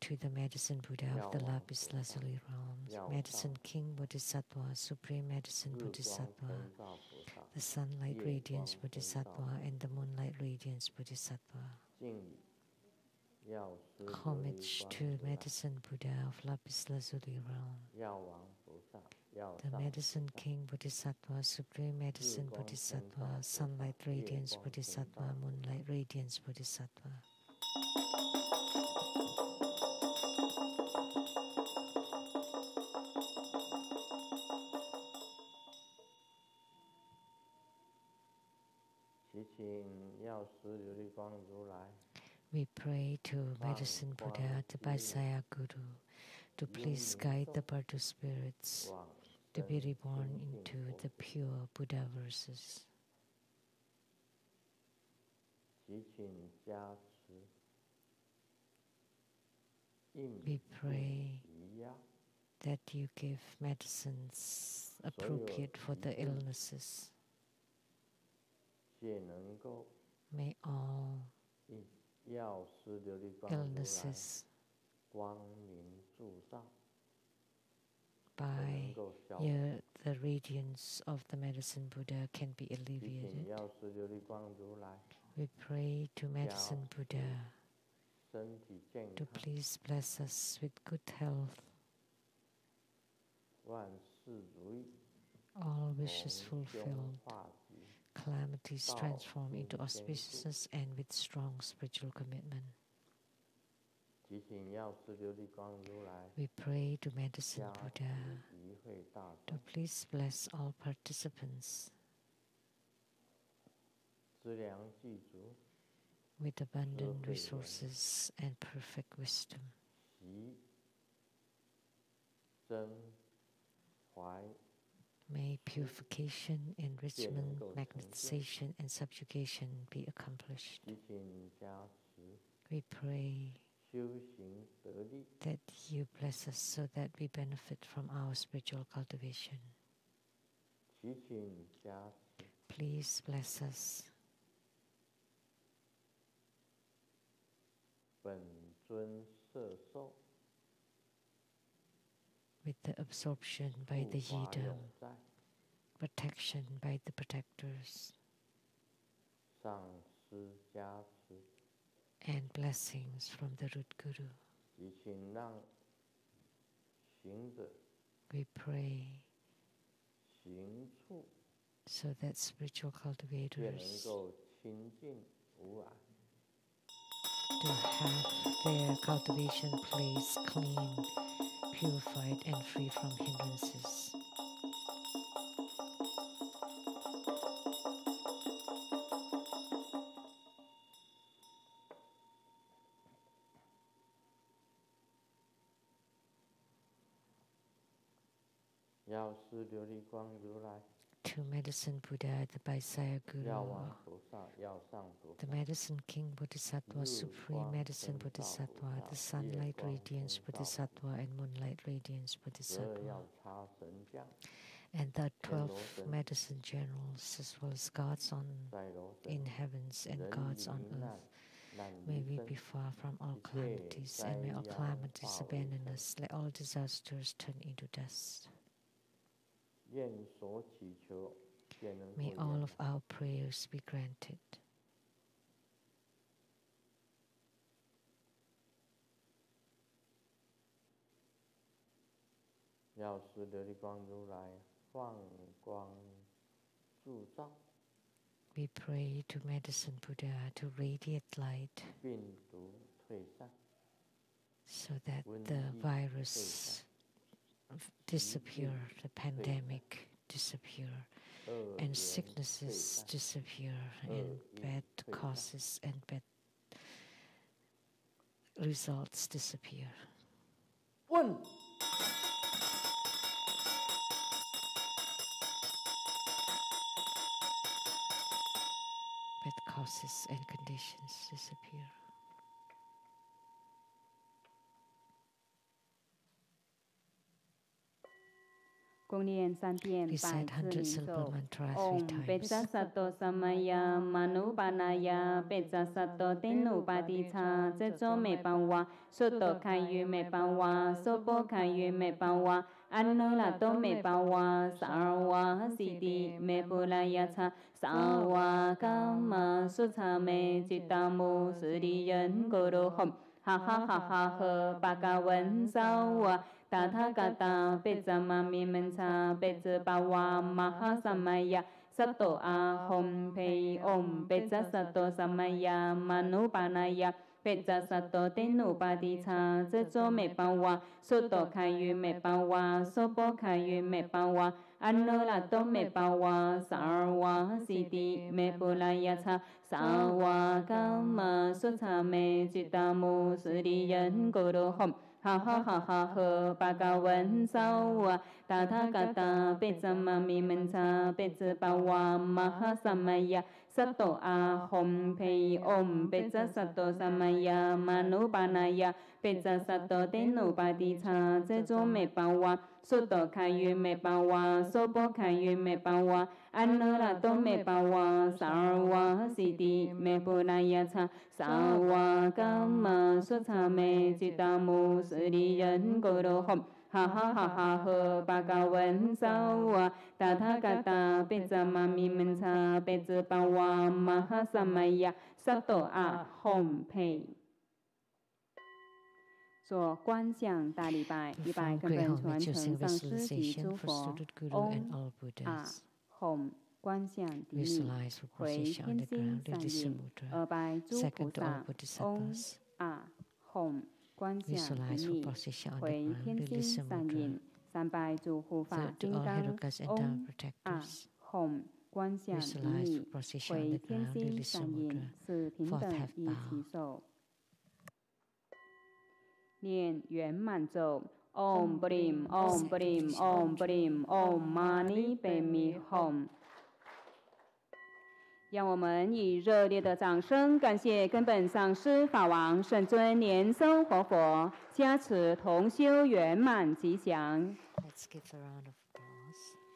to the Medicine Buddha of the Lapis Lazuli realms, Medicine King Bodhisattva, Supreme Medicine Bodhisattva, the Sunlight Radiance Bodhisattva, and the Moonlight Radiance Bodhisattva. Homage to Medicine Buddha of Lapis Lazuli realm, the Medicine King Bodhisattva, Supreme Medicine Bodhisattva, Sunlight Radiance Bodhisattva, Moonlight Radiance Bodhisattva. We pray to Medicine Buddha, the Vaisaya Guru, to please guide the Bardo spirits to be reborn into the pure Buddha verses. We pray that you give medicines appropriate for the illnesses. May all illnesses by the radiance of the Medicine Buddha can be alleviated. We pray to Medicine Buddha to please bless us with good health, all wishes fulfilled, calamities transformed into auspiciousness, and with strong spiritual commitment. We pray to Medicine Buddha to please bless all participants with abundant resources and perfect wisdom. May purification, enrichment, magnetization, and subjugation be accomplished. We pray that you bless us so that we benefit from our spiritual cultivation. Please bless us. With the absorption by the Yidam, protection by the protectors, and blessings from the root Guru. We pray so that spiritual cultivators to have their cultivation place clean, purified, and free from hindrances. To Medicine Buddha, the Vaisaya Guru, the Medicine King Bodhisattva, Supreme Medicine Bodhisattva, the Sunlight Radiance Bodhisattva, and Moonlight Radiance Bodhisattva, and the 12 Medicine Generals, as well as gods in heavens and gods on earth. May we be far from all calamities, and may all calamities abandon us. Let all disasters turn into dust. May all of our prayers be granted. We pray to Medicine Buddha to radiate light so that the virus disappear, the pandemic disappear, and sicknesses disappear, and bad causes and bad results disappear. Bad causes and conditions disappear.
共念3遍百
Recite
字
100
明
syllable
咒。
mantra
唵
3
贝
times.
扎萨多萨玛呀玛努巴那呀贝扎萨多丁努巴迪查这周美邦哇苏多开于美邦哇苏波开于美邦哇安那拉多美邦哇萨尔哇西迪美布拉呀查萨瓦伽玛苏查美吉达姆斯利人咕噜吽哈哈哈哈呵巴嘎文萨瓦。 Tathagata Pejama Mimensa Pejabawa Maha Samaya Sato Ahom Pei Om Peja Sato Samaya Manupanaya Peja Sato Tenupadicha Zezo Mepawa Soto Kayu Mepawa Sopo Kayu Mepawa Anulato Mepawa Sarwa Siti Mepulayacha Sawa Kama Sutame Jitamu Suriyan Guru Hom 哈哈哈哈呵，巴嘎文萨瓦，达他嘎达，贝扎玛咪门查，贝兹巴瓦，玛哈萨玛呀，萨多阿吽培唵，贝扎萨多萨玛呀，玛努巴那呀，贝扎萨多德努巴迪查，这种美巴瓦，苏多开于美巴瓦，苏波开于美巴瓦，安那拉多美巴瓦，萨尔瓦西迪美布那呀查，萨瓦伽玛苏查美吉达姆。 斯利人咕噜吽，哈哈哈哈呵，巴嘎文萨瓦，达他嘎达，贝扎玛咪门查，贝兹巴瓦，玛哈萨玛呀，萨多阿吽佩。做观想大礼拜，礼拜根本传承上师及诸佛。唵啊吽，观想顶礼，回天心三印，2拜诸菩萨。唵啊吽。 观想顶礼，回天心三印，3拜诸护法金刚。唵啊吽，观想顶礼，回天心三印，是平等一起手。念圆满咒。唵不灵，唵不灵，唵不灵，唵嘛呢呗咪吽。 让我们以热烈的掌声感谢根本上师法王圣尊莲生活佛，加持同修圆满吉祥。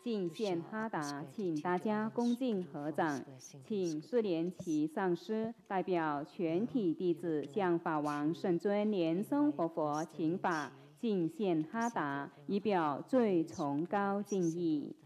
敬献哈达，请大家恭敬合掌，请释莲奇上师代表全体弟子向法王圣尊莲生活佛请法，敬献哈达，以表最崇高敬意。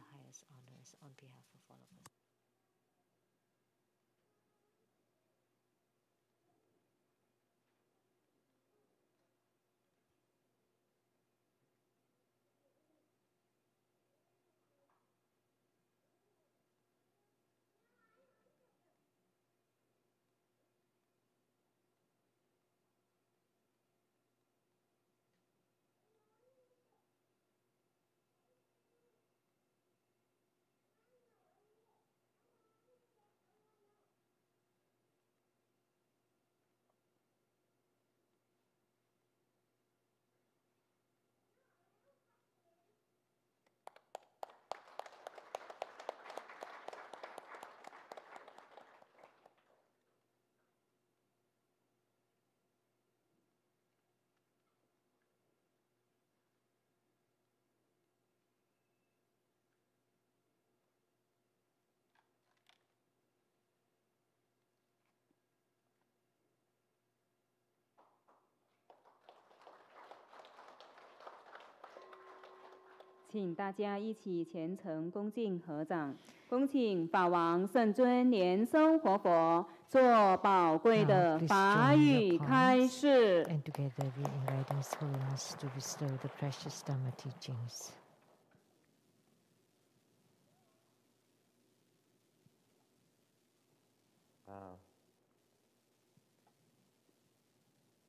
请大家一起虔诚恭敬合掌，恭请法王圣尊莲生活佛做宝贵的法语开示。
And together we invite His Holiness to bestow the precious Dharma teachings.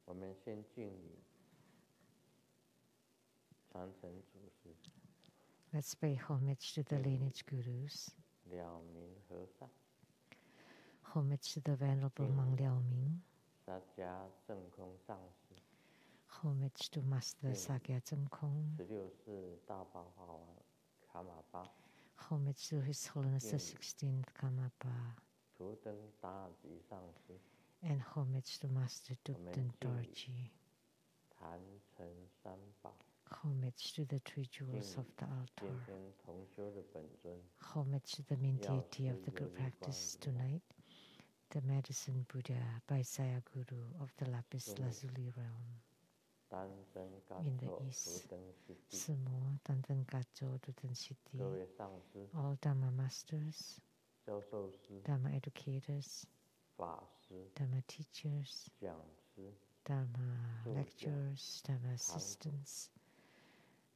我们先敬礼，传承祖师。
Let's pay homage to the lineage gurus.
了明和尚。
Homage to the Venerable Monk Liao Ming.
萨迦正空上师。
Homage to Master Sakya Zhengkong.
16世大宝法王卡玛巴。
Homage to His Holiness the 16th Karmapa.
图登大吉上师。
And homage to Master Tupten Dorji.
坛城三宝。
Homage to the three jewels of the altar.
今天同修的本尊
Homage to the main deity of the group practice tonight, the Medicine Buddha by Saya Guru of the Lapis Lazuli realm.
丹身嘎
In the
措
east,
图登西地
Sumo, Tantan Gacho, Dutan City,
各位上师
all Dharma masters,
教授师
Dharma educators,
法师
Dharma teachers,
讲师
Dharma
Sura.
lecturers, Dharma assistants,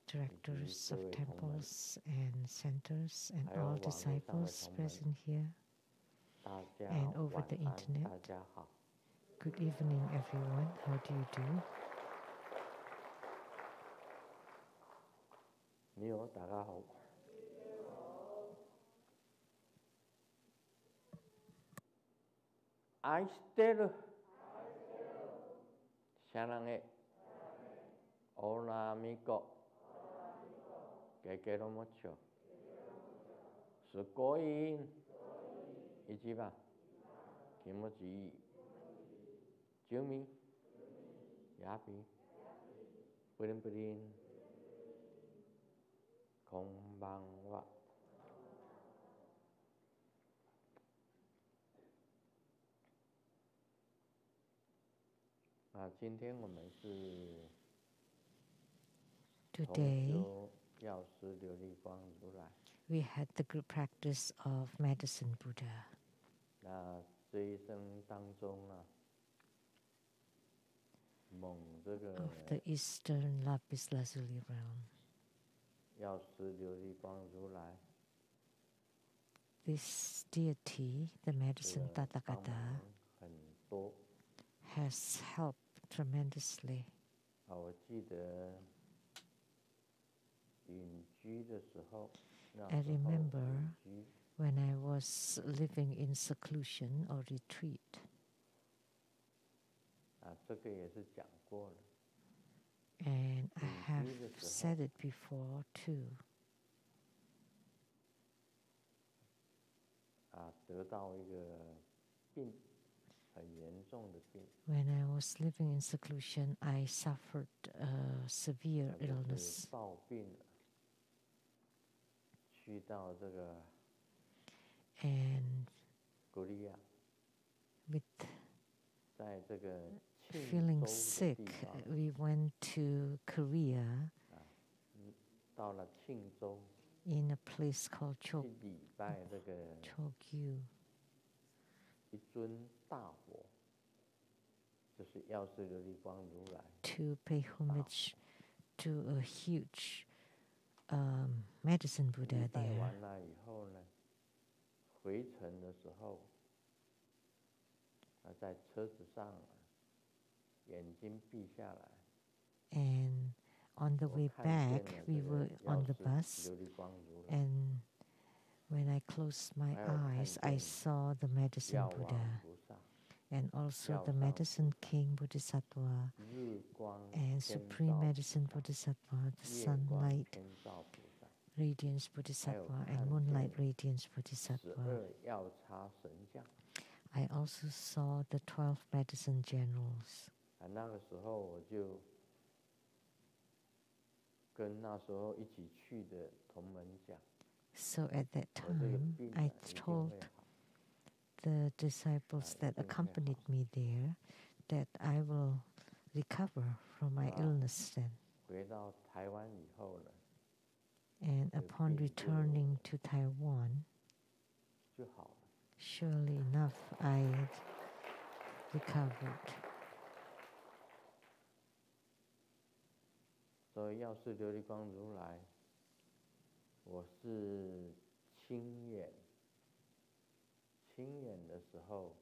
directors of temples and centers, and all disciples present here
大家
and over
晚
the
安
internet.
大家好
Good evening, everyone. How do you do?
你好大家好愛してる사랑해オラミコゲゲロモチョすごい一番気持ちいい住民やびプリンプリンこんばんは今天我们是
Today,
药师琉璃光如来
we had the group practice of Medicine Buddha.
那这一生当中蒙这个
Of the Eastern Lapis Lazuli realm.
药师琉璃光如来
This deity, the medicine
帮
Tathagata,
忙很多
has helped tremendously.
我记得隐居的时候
I remember
隐居
when I was living in seclusion or retreat.
这个也是讲过了
And I have
隐居的时候
said it before too.
得到一个病很严重的病
When I was living in seclusion, I suffered a severe
就是
illness.
暴病了去到这个
And
古利亚
with
在这个庆
feeling
州的
sick,
地方
we went to Korea
到了庆州
in a place called
去礼拜这个
Chogyu.
一尊大佛，就是药师琉璃光如来。
To pay homage to a huge medicine Buddha
礼拜
there.
完了以后呢，回程的时候，在车子上，眼睛闭下来。
And on the way back, we were on the bus,
琉璃光如来，
and when I closed my eyes, I saw the medicine
药王
Buddha
菩萨，
and also the medicine King Bodhisattva
日光
and
天
Supreme
照
Medicine Bodhisattva, the
夜光
Sunlight
天照菩萨，
Radiance Bodhisattva
还有
and Moonlight
看见
Radiance Bodhisattva.
12药叉神将。
I also saw the 12 medicine generals.
那个时候我就跟那时候一起去的同门讲，
So at that
我这个
time,
病
I
一定
told
会好。
the disciples that accompanied me there that I will recover from my illness then.
回到台湾以后呢，
And upon returning to Taiwan,
就好了。
surely enough, I recovered.
所以药师琉璃光如来，我是亲眼的时候，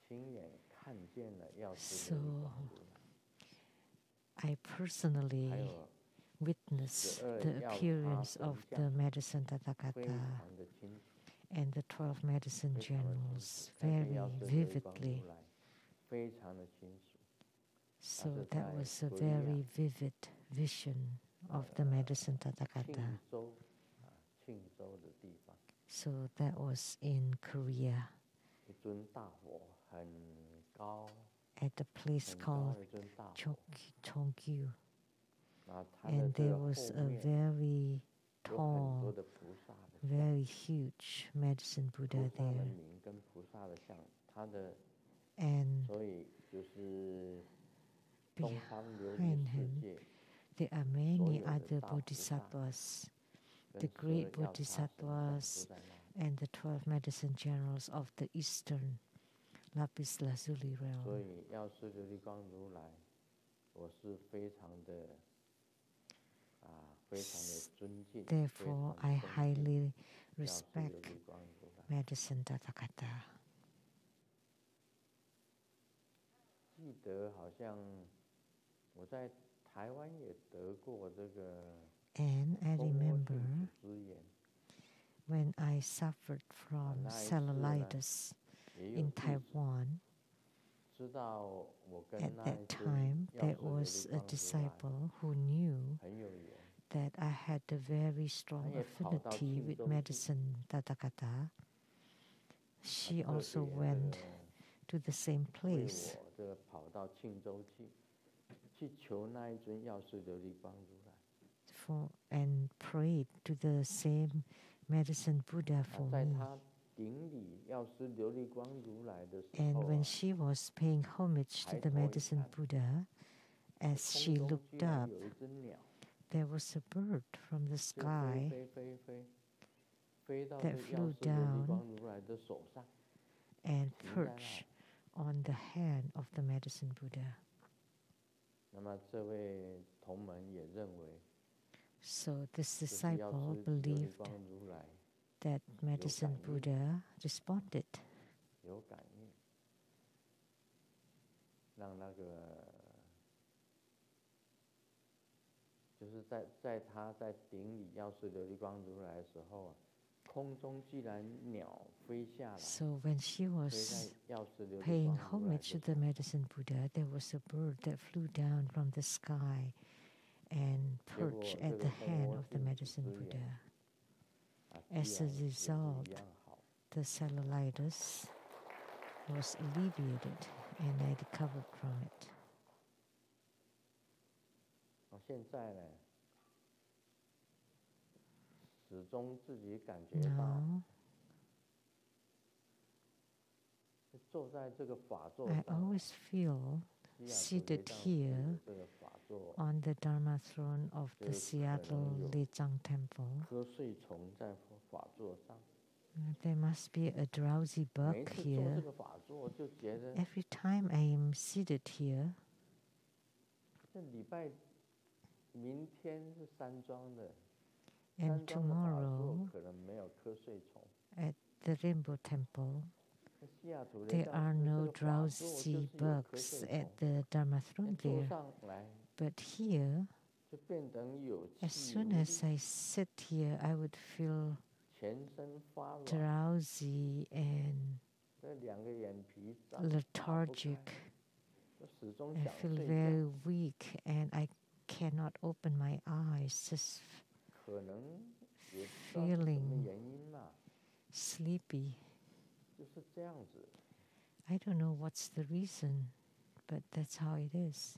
亲眼看见了药师琉璃光如来。
I personally
还有
witnessed
12
the
药叉
appearance
神
of
将
the medicine
非
Tathagata
常的清楚，
and the 12 medicine
非常的清
generals
楚。那个药
very
师琉璃光
vividly.
如来非常的清楚。
So
是
that
在
was a
古利亚
very vivid vision of the medicine
庆
Tathagata.
州庆州的地方，
So that was in Korea
一尊大佛很高，
at a place
很高
called
的一尊大佛。
Chogyu. And there was a very tall, very huge medicine Buddha there. And behind him, there are many other bodhisattvas, the great bodhisattvas and the 12 medicine generals of the eastern lapis lazuli realm. Therefore, I highly respect medicine Tathagata. And I remember when I suffered from cellulitis in Taiwan, at that time there was a disciple who knew that I had a very strong affinity with medicine Tathagata. She also went to the same place and prayed to the same medicine Buddha for me. And when she was paying homage to the medicine Buddha, as she looked up, there was a bird from the sky that flew down and perched on the hand of the medicine Buddha. So this disciple believed that medicine Buddha responded. So when she was paying homage to the medicine Buddha, there was a bird that flew down from the sky and perched at the hand of the medicine Buddha. As a result, the cellulitis was alleviated and I recovered from it. Now, I always feel seated here on the Dharma throne of the Seattle Lichang Temple. There must be a drowsy bug here. Every time I am seated here, and tomorrow at the Rainbow Temple, there are no drowsy bugs at the Dharma throne there. But here, as soon as I sit here, I would feel drowsy and lethargic. I feel very weak and I cannot open my eyes, just feeling sleepy. I don't know what's the reason, but that's how it is.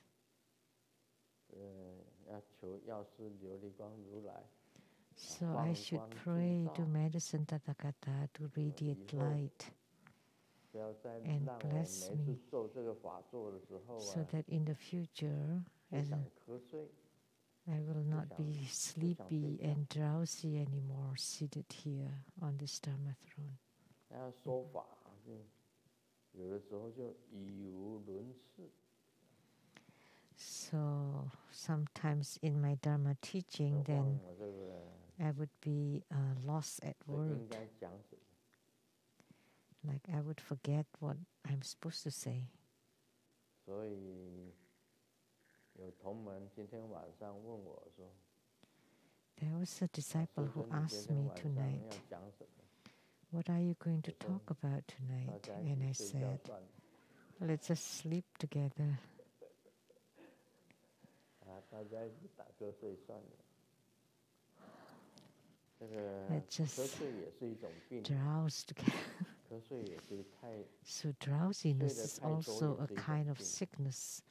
So I should pray to medicine Tathagata to radiate light and bless me, so that in the future I will not be sleepy and drowsy anymore seated here on this Dharma throne. So sometimes in my Dharma teaching, then I would be lost at word. Like I would forget what I'm supposed to say. There was a disciple who asked me tonight, what are you going to talk about tonight? And I said, let's just sleep together. Let's just drowse together. So drowsiness is also a kind of sickness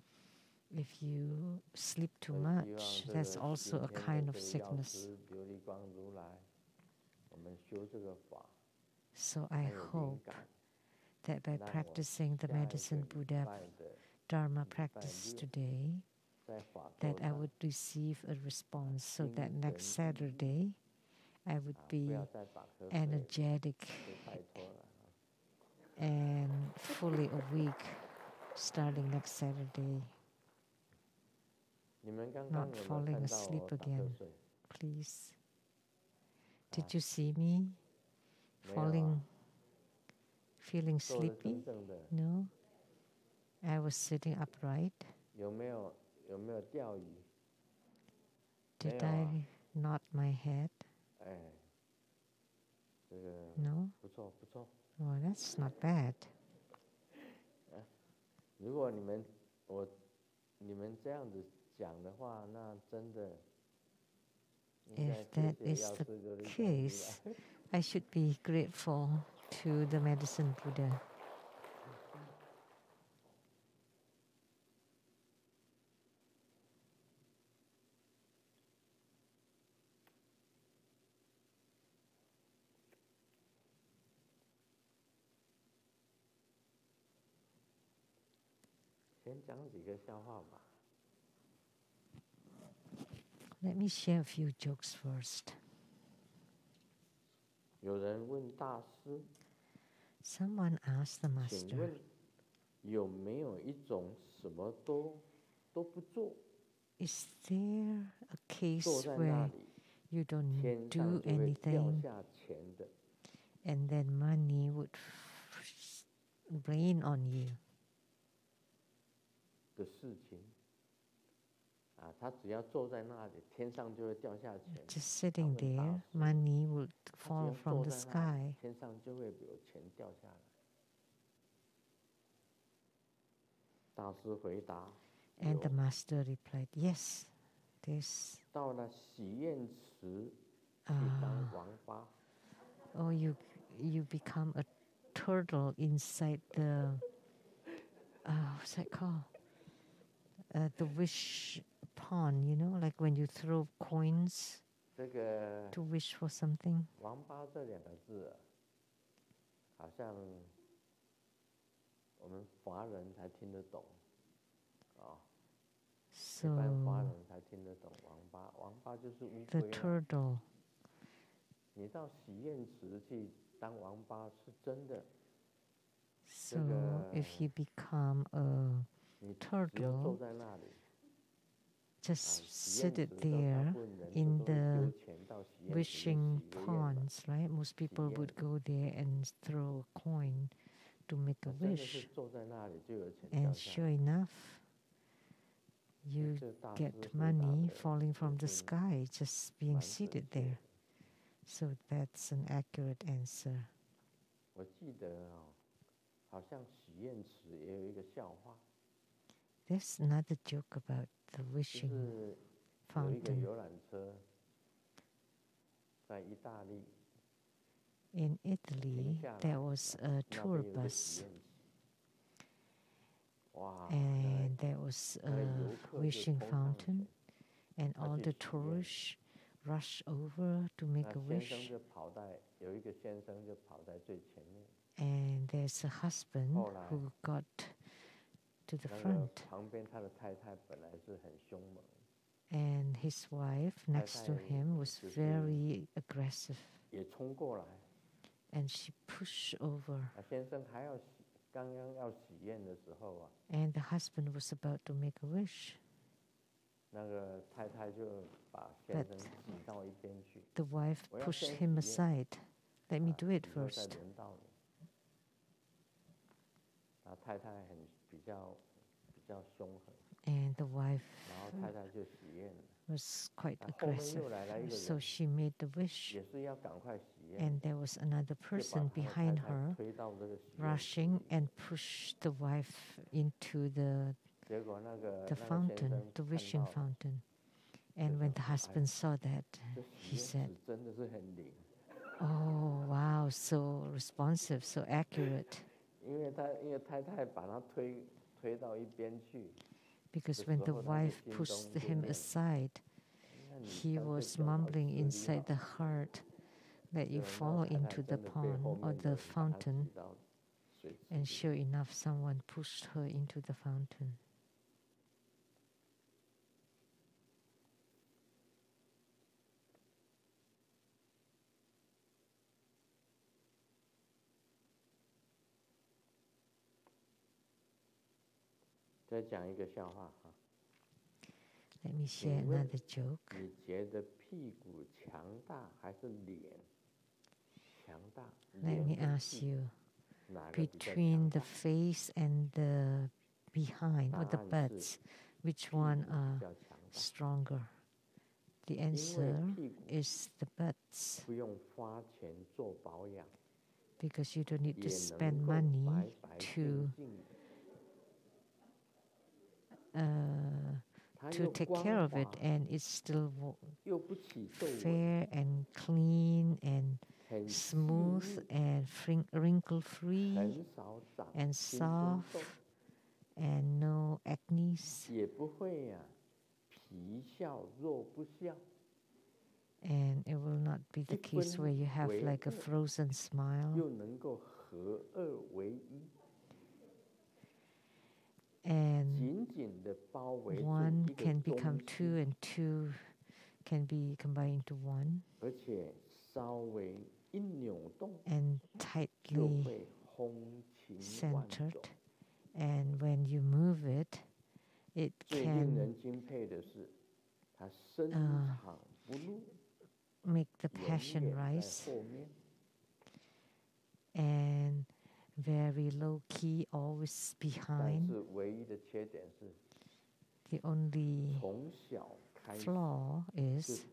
If you sleep too much, that's also a kind of sickness. So I hope that by practicing the Medicine Buddha Dharma practice today, that I would receive a response so that next Saturday I would be energetic and fully awake starting next Saturday. Not falling asleep again, please. Did you see me feeling sleepy? No? I was sitting upright. Did I nod my head? No? Oh, that's not bad. If that is the case, I should be grateful to the Medicine Buddha. Let me share a few jokes first. Someone asked the master, is there a case where you don't do anything and then money would rain on you? Just sitting there, money would fall from the sky. And the master replied, yes, this. Oh, you become a turtle inside the, what's that called? The wish pond, you know, like when you throw coins to wish for something. So the turtle. So if you become a turtle, just sit it there in the wishing ponds, right? Most people would go there and throw a coin to make a wish. And sure enough, you get money falling from the sky just being seated there. So that's an accurate answer. There's another joke about the wishing fountain. In Italy, there was a tour bus, and there was a wishing fountain, and all the tourists rushed over to make a wish. And there's a husband who got to the front. And his wife next to him was very aggressive. And she pushed over. And the husband was about to make a wish. But the wife pushed him aside. Let me do it first. And the wife was quite aggressive, so she made the wish. And there was another person behind her rushing and pushed the wife into the fountain, the wishing fountain. And when the husband saw that, he said, oh, wow, so responsive, so accurate. Because when the wife pushed him aside, he was mumbling inside the heart that you fall into the pond or the fountain, and sure enough, someone pushed her into the fountain. Let me share another joke. Let me ask you, between the face and the behind or the butts, which one are stronger? The answer is the butts, because you don't need to spend money to take care of it, and it's still fair and clean and smooth and wrinkle-free and soft and no acne. And it will not be the case where you have like a frozen smile. And one can become two, and two can be combined into one. And tightly centered. And when you move it, it can make the passion rise. And very low key, always behind. The only flaw is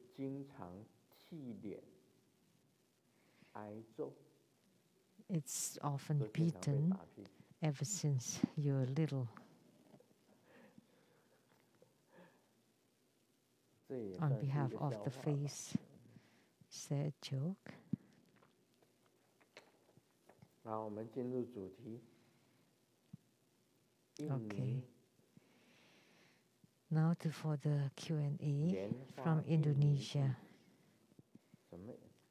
it's often beaten ever since you're little. On behalf of the face, is there a joke? Okay. Now for the Q&A from Indonesia.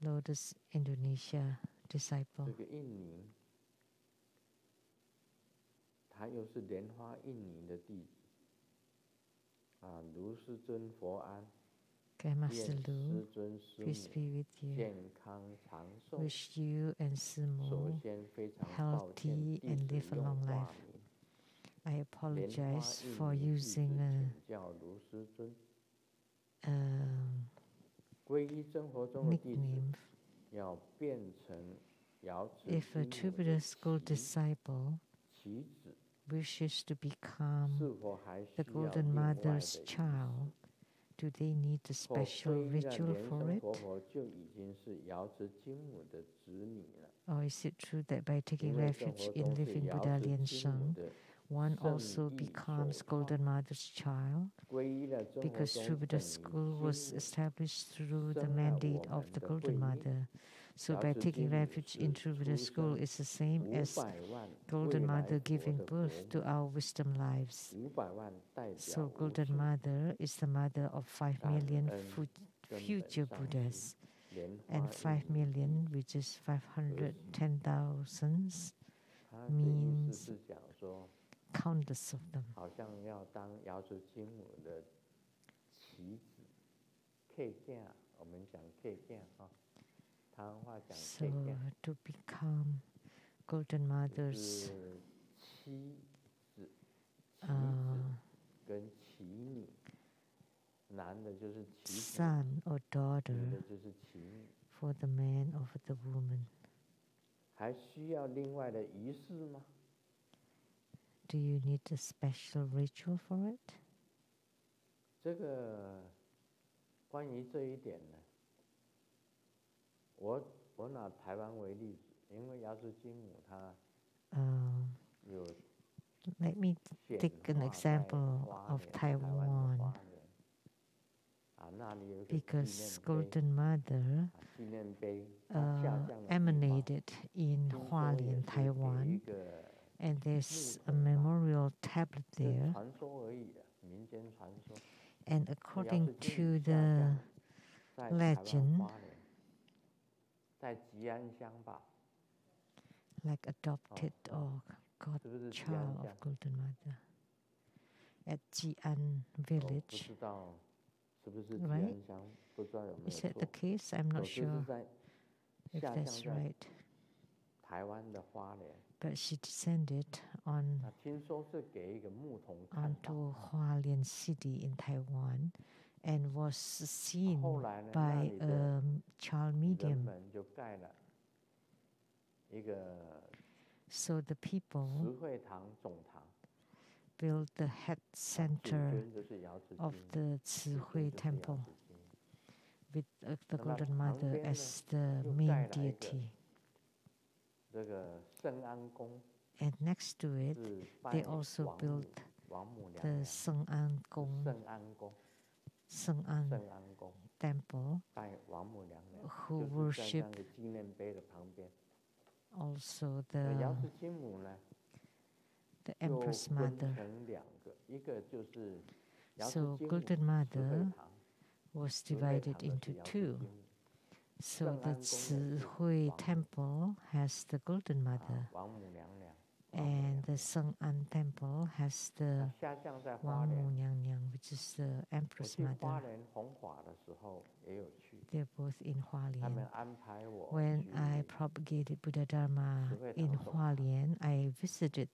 Lotus Indonesia disciple. Okay, Master Lu, peace be with you. Wish you and Simo healthy and live a long life. I apologize for using a nickname. If a true Buddha school disciple wishes to become the Golden Mother's child, do they need a special ritual for it? Or is it true that by taking refuge in living Buddha Lian Sheng, one also becomes Golden Mother's child? Because True Buddha School was established through the mandate of the Golden Mother. So by taking refuge in True Buddha School is the same as Golden Mother giving birth to our wisdom lives. So Golden Mother is the mother of 5 million future Buddhas. And 5 million, which is 510,000, means countless of them. So to become Golden Mother's son or daughter for the man or for the woman. Do you need a special ritual for it? Let me take an example of Taiwan. Because Golden Mother emanated in Hualien, Taiwan, and there's a memorial tablet there. And according to the legend, like adopted or godchild of Golden Mother at Jian village, right? Is that the case? I'm not sure if that's right. But she descended onto Hualien City in Taiwan and was seen by a child medium. So the people built the head center of the Cihui temple with the Golden Mother as the main deity. And next to it, they also built the Sheng-yen temple, who worship also the Empress Mother. So Golden Mother was divided into two. So the Cihui temple has the Golden Mother, and the Sheng-yen temple has the Wang Mu Nyang Nyang, which is the Empress Mother. They're both in Hualien. When I propagated Buddha Dharma in Hualien, I visited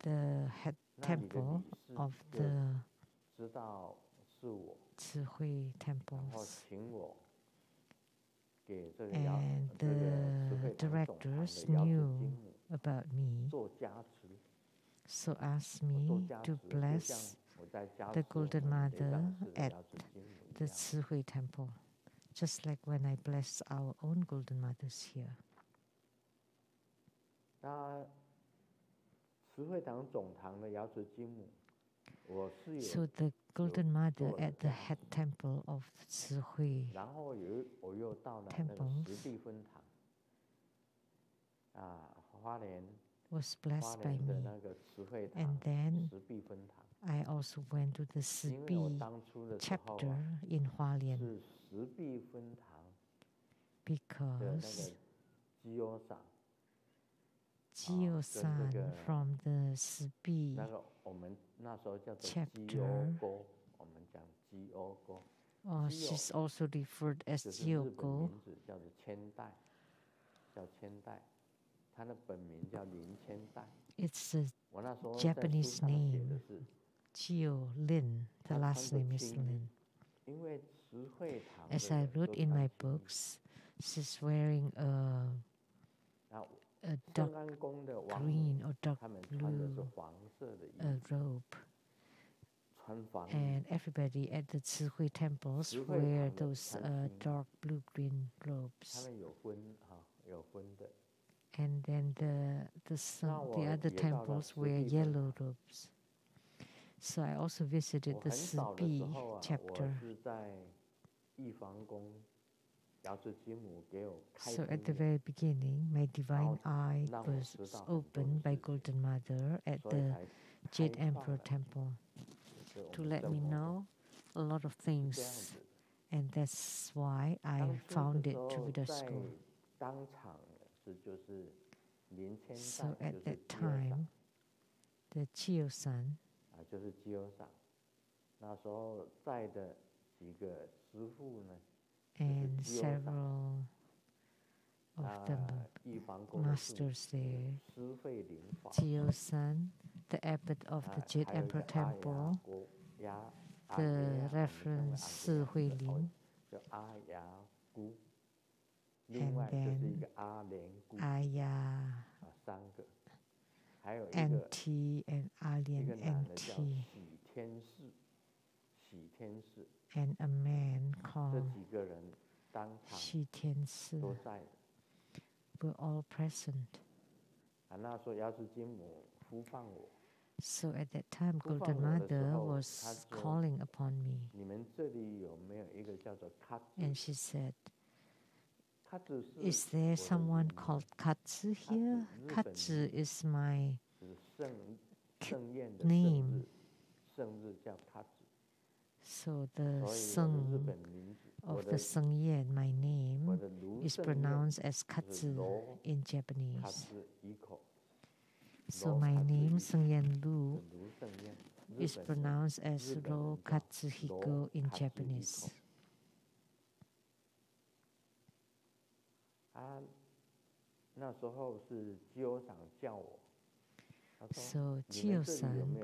the head temple of the Cihui temples. And the directors knew about me, so asked me to bless the Golden Mother at the Cihui temple, just like when I bless our own Golden Mothers here. So the Golden Mother at the head temple of Cihui temples was blessed by me. And then I also went to the Sibi chapter in Hualien because Jio-san from the Sibi chapter, she's also referred as Jio-go. It's a Japanese name, Jio Lin. The last name is Lin. As I wrote in my books, she's wearing a dark green or dark blue robe. And everybody at the Cihui temples wear those dark blue-green robes. And then the other temples wear yellow robes. So I also visited the Sibi chapter. So at the very beginning, my divine eye was opened by Golden Mother at the Jade Emperor Temple to let me know a lot of things. And that's why I founded Buddha School. So at that time, the Jio-san and several of the masters there, Jio-san, the abbot of the Jade Emperor Temple, the Reverend Sihui Lin, and then Aya NT and Alien NT, and a man called Shi Tiansi were all present. So at that time, Golden Mother was calling upon me, and she said, "Is there someone called Katsu here?" Katsu is my name So the Sheng of the Sheng-yen, my name, is pronounced as Katsu in Japanese. So my name, Sheng-yen Lu, is pronounced as Ro Katsuhiko in Japanese. So Jio-san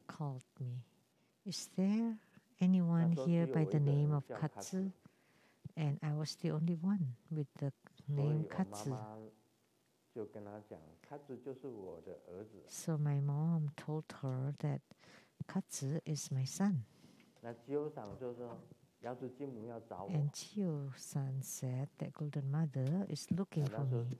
called me. Is there anyone here by the name of Katsu? And I was the only one with the name Katsu. So my mom told her that Katsu is my son. And Jio-san said that Golden Mother is looking for me.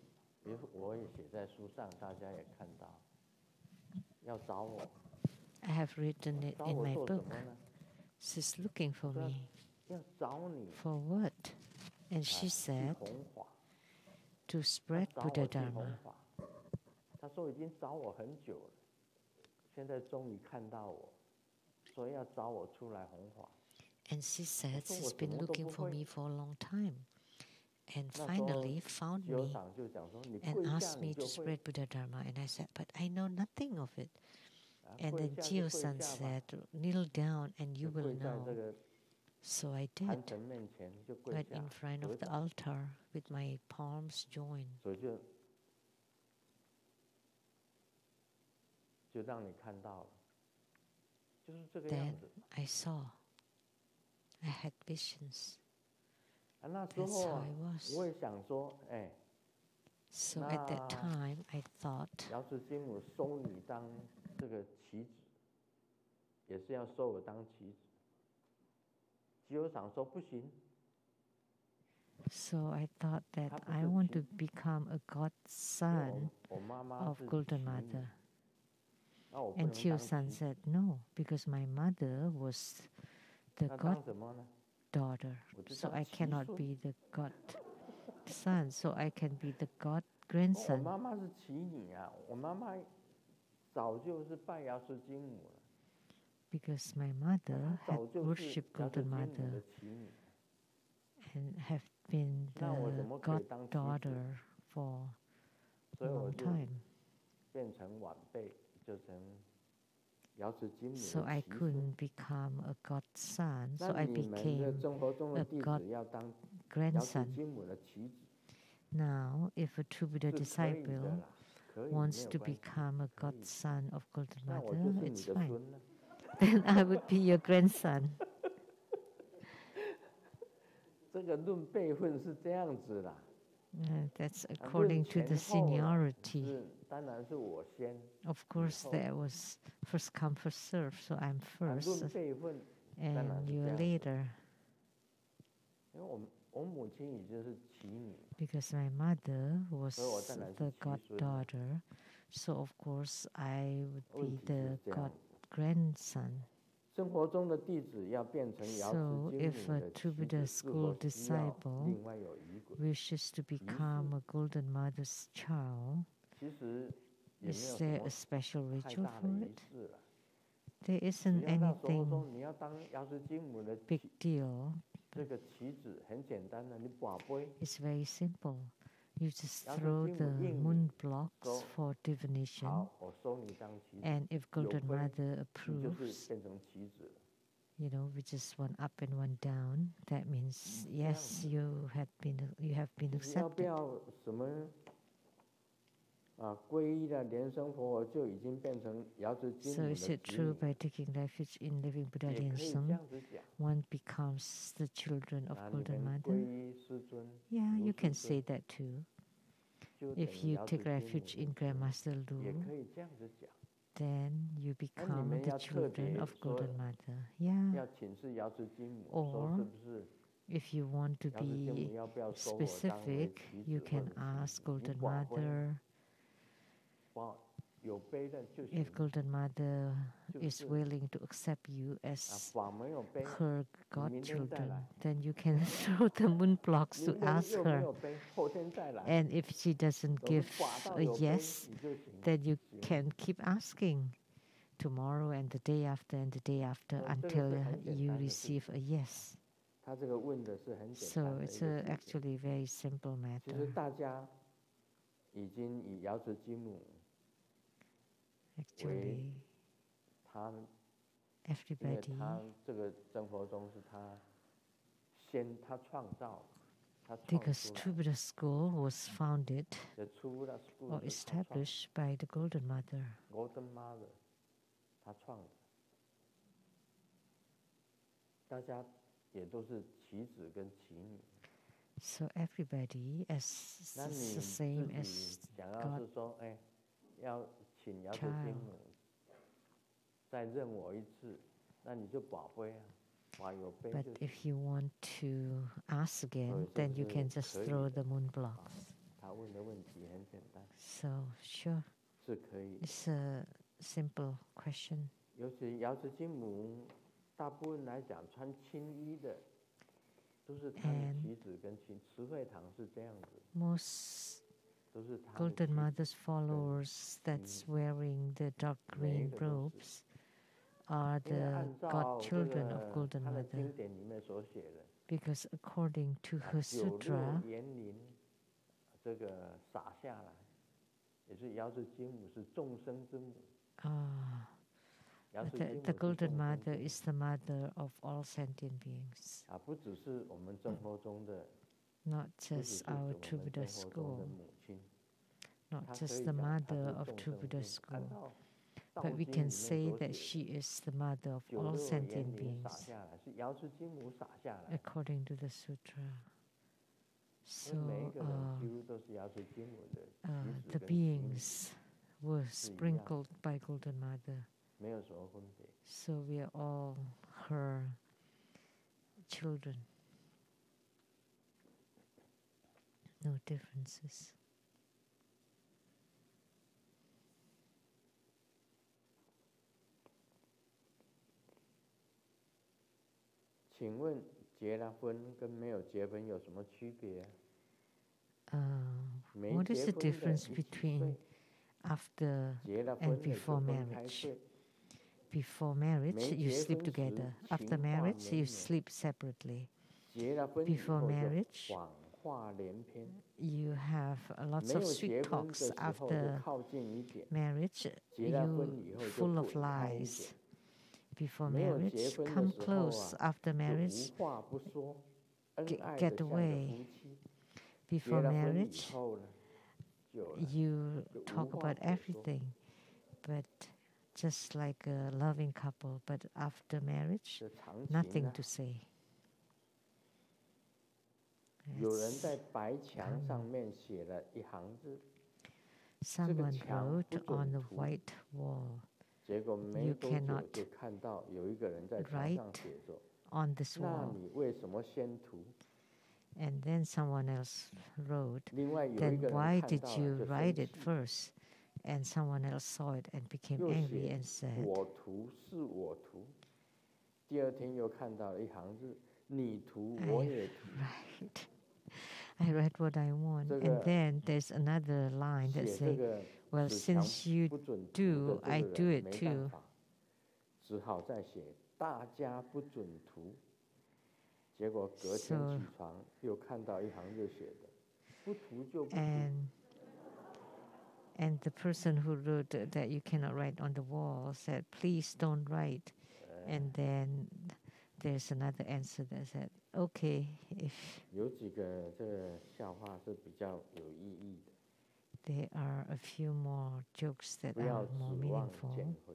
I have written it in my book. She's looking for me. For what? And she said, to spread Buddha Dharma. And she said she's been looking for me for a long time. And finally found me and asked me to spread Buddha Dharma. And I said, but I know nothing of it. And then Jio-san said, kneel down and you will know. So I did, right in front of the altar with my palms joined. Then I saw, I had visions. That's how I was. So at that time, I thought, so I thought that I want to become a godson of Golden Mother. And Jio-san said, no, because my mother was the goddaughter, so I cannot be the godson, so I can be the god grandson. Because my mother had worshipped Golden Mother and have been the goddaughter for a long time. So I couldn't become a godson, so I became a god grandson. Now, if a true Buddha disciple wants to become a godson of Golden Mother, it's fine. Then I would be your grandson. That's according to the seniority. Of course, there was first come, first serve, so I'm first, and you're later. Because my mother was the goddaughter, so of course I would be the god grandson. So if a true Buddha school disciple wishes to become a Golden Mother's child, is there a special ritual for it? There isn't anything big deal. It's very simple. You just throw the moon blocks for divination, and if Golden Mother approves, we just one up and one down. That means yes, you have been accepted. So is it true by taking refuge in living Buddha Lian Sheng, one becomes the children of Golden Mother? Yeah, you can say that too. If you take refuge in Grandmaster Lu, then you become the children of Golden Mother. Yeah. Or if you want to be specific, you can ask Golden Mother. If Golden Mother is willing to accept you as her godchildren, then you can throw the moon blocks to ask her. And if she doesn't give a yes, then you can keep asking. tomorrow and the day after and the day after until you receive a yes.
他这个问的是很简
So
单的
it's
一个句子。
actually a very simple
其实
matter.
大家已经以瑶池金母
Actually,
他，因为
everybody,
他这个真佛宗是他创造，他创
because
出来
True Buddha School was founded
的出了 school
or
是他创
established by the Golden Mother.
Golden Mother 他创的，大家也都是棋子跟棋女。
So everybody as
那
the
你
same
自
as
己想要是
God
说，哎，要请瑶池金母再认我一次，那你就保杯啊，保有杯
But
就是。
if you want to ask again, then you can just throw the moon blocks.
他问的问题很简单，
So sure,
是可以。
it's a simple question.
尤其瑶池金母，大部分来讲穿青衣的，都是他的棋子跟慈惠堂是这样子，
Most
都是他的
Golden
棋子
Mother's followers that's wearing the dark green robes are
因为
the
按照这
godchildren of
个
Golden
他的
Mother.
经典里面所写的，
Because according to her
96
sutra,
园林这个洒下来，也是瑶池金母是众生之母。瑶池金母
the
是
Golden
众生
Mother
之母
is the mother of all sentient beings,
啊，不只是我们真佛中的，
not
不只
just
是
our
我
True
们
Buddha
真佛中的
school,
母亲，
not
她可
just
以
the
讲她
mother
是
of
众
True
生
Buddha
之母。按
school,
照道
but we
经
can
里
say
面所
that
写
she
的，
is the mother of
96
all
园
sentient
林洒
beings,
下来，是瑶池金母洒下来。
according to the sutra.
因为每一
So
个人几乎都是瑶池金母的棋
the
子跟棋女，
beings were sprinkled by Golden Mother.
没有什么分别。
So we are all her children. No differences.
请问结了婚跟没有结婚有什么区别？ 没
What is
结
the
婚的
difference
你几
between
岁？
after
结了
and
婚的就
before
分开
marriage?
睡。
Before marriage,
没
you
结
sleep
婚时
together.
情
After
话
marriage,
绵
you
绵，
sleep separately.
结了婚以
Before
后就
marriage,
谎话连篇。
you have lots
没
of
有
sweet
结婚
talks
的时候就
after
靠近一点，
marriage.
结了
You
婚以后就
full of
滚开一
lies.
点。
Before
没有结
marriage,
婚的
come
时候
close.
啊，
After
就
marriage,
无话不说，恩爱
get
的像个
away.
夫妻。结
Before
了婚以
marriage,
后呢，就
you
就无
talk
话
about
可说。
everything, but just like a loving couple. But after marriage,
这常情
nothing
啊。
to say.
有人
It's
在白墙上面写了一行字，
someone
墙
wrote
不准
on the
涂。
white wall
结果没
You
多久
cannot
就看到有一个人在墙
write
上写着
on：“ this
那
wall.
你为什么先涂？”
And then someone else wrote,
另外有一
then
个人
why
看
did
到
you
了就
write
生
it
气，
first? And someone else saw it and became
又
angry
写
and said,
我涂是我涂。第二天又看到了一行字：“你涂我也涂。”
right. I read what I want.
这
And
个
then there's another line that
写这
says,
个
well,
纸墙
since you
不准涂
do,
的这
I
个
do
人
it
没办
too.
法，只好再写大家不准涂。结果隔天
So-
起床又看到一行就写的：“不涂就不涂。”
And the person who wrote that you cannot write on the wall said, please don't write. And then there's another answer that said, okay, if
有几个这个笑话是比较有意义的，
there are a few more jokes that
不要
are more
指望
meaningful.
捡回。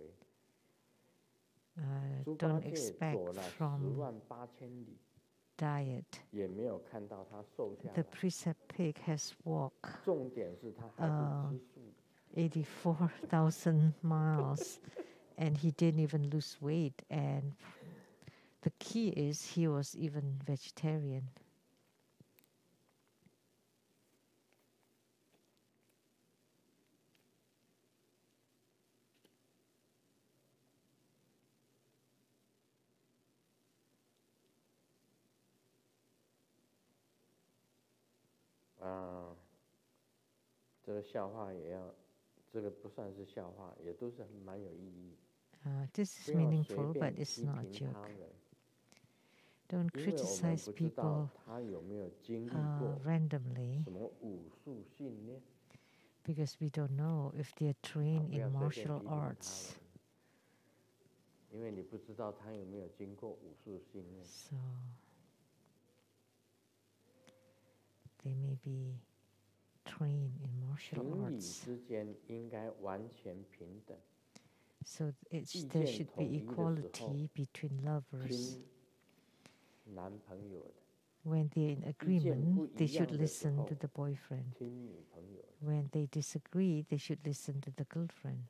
猪八
Don't
戒
expect
走了
from
108000里，
diet.
也没有看到他瘦下
The
来。
precept pig has walked
重点是他还是吃素的。
84,000 miles and he didn't even lose weight. And the key is he was even vegetarian.
啊，这个笑话也要，这个不算是笑话，也都是蛮有意义。
This is meaningful, but it's not a joke. Don't criticize people randomly, because we don't know if they are trained in martial arts. So they may be trained in martial arts. So there should be equality between lovers. When they're in agreement, they should listen to the boyfriend. When they disagree, they should listen to the girlfriend.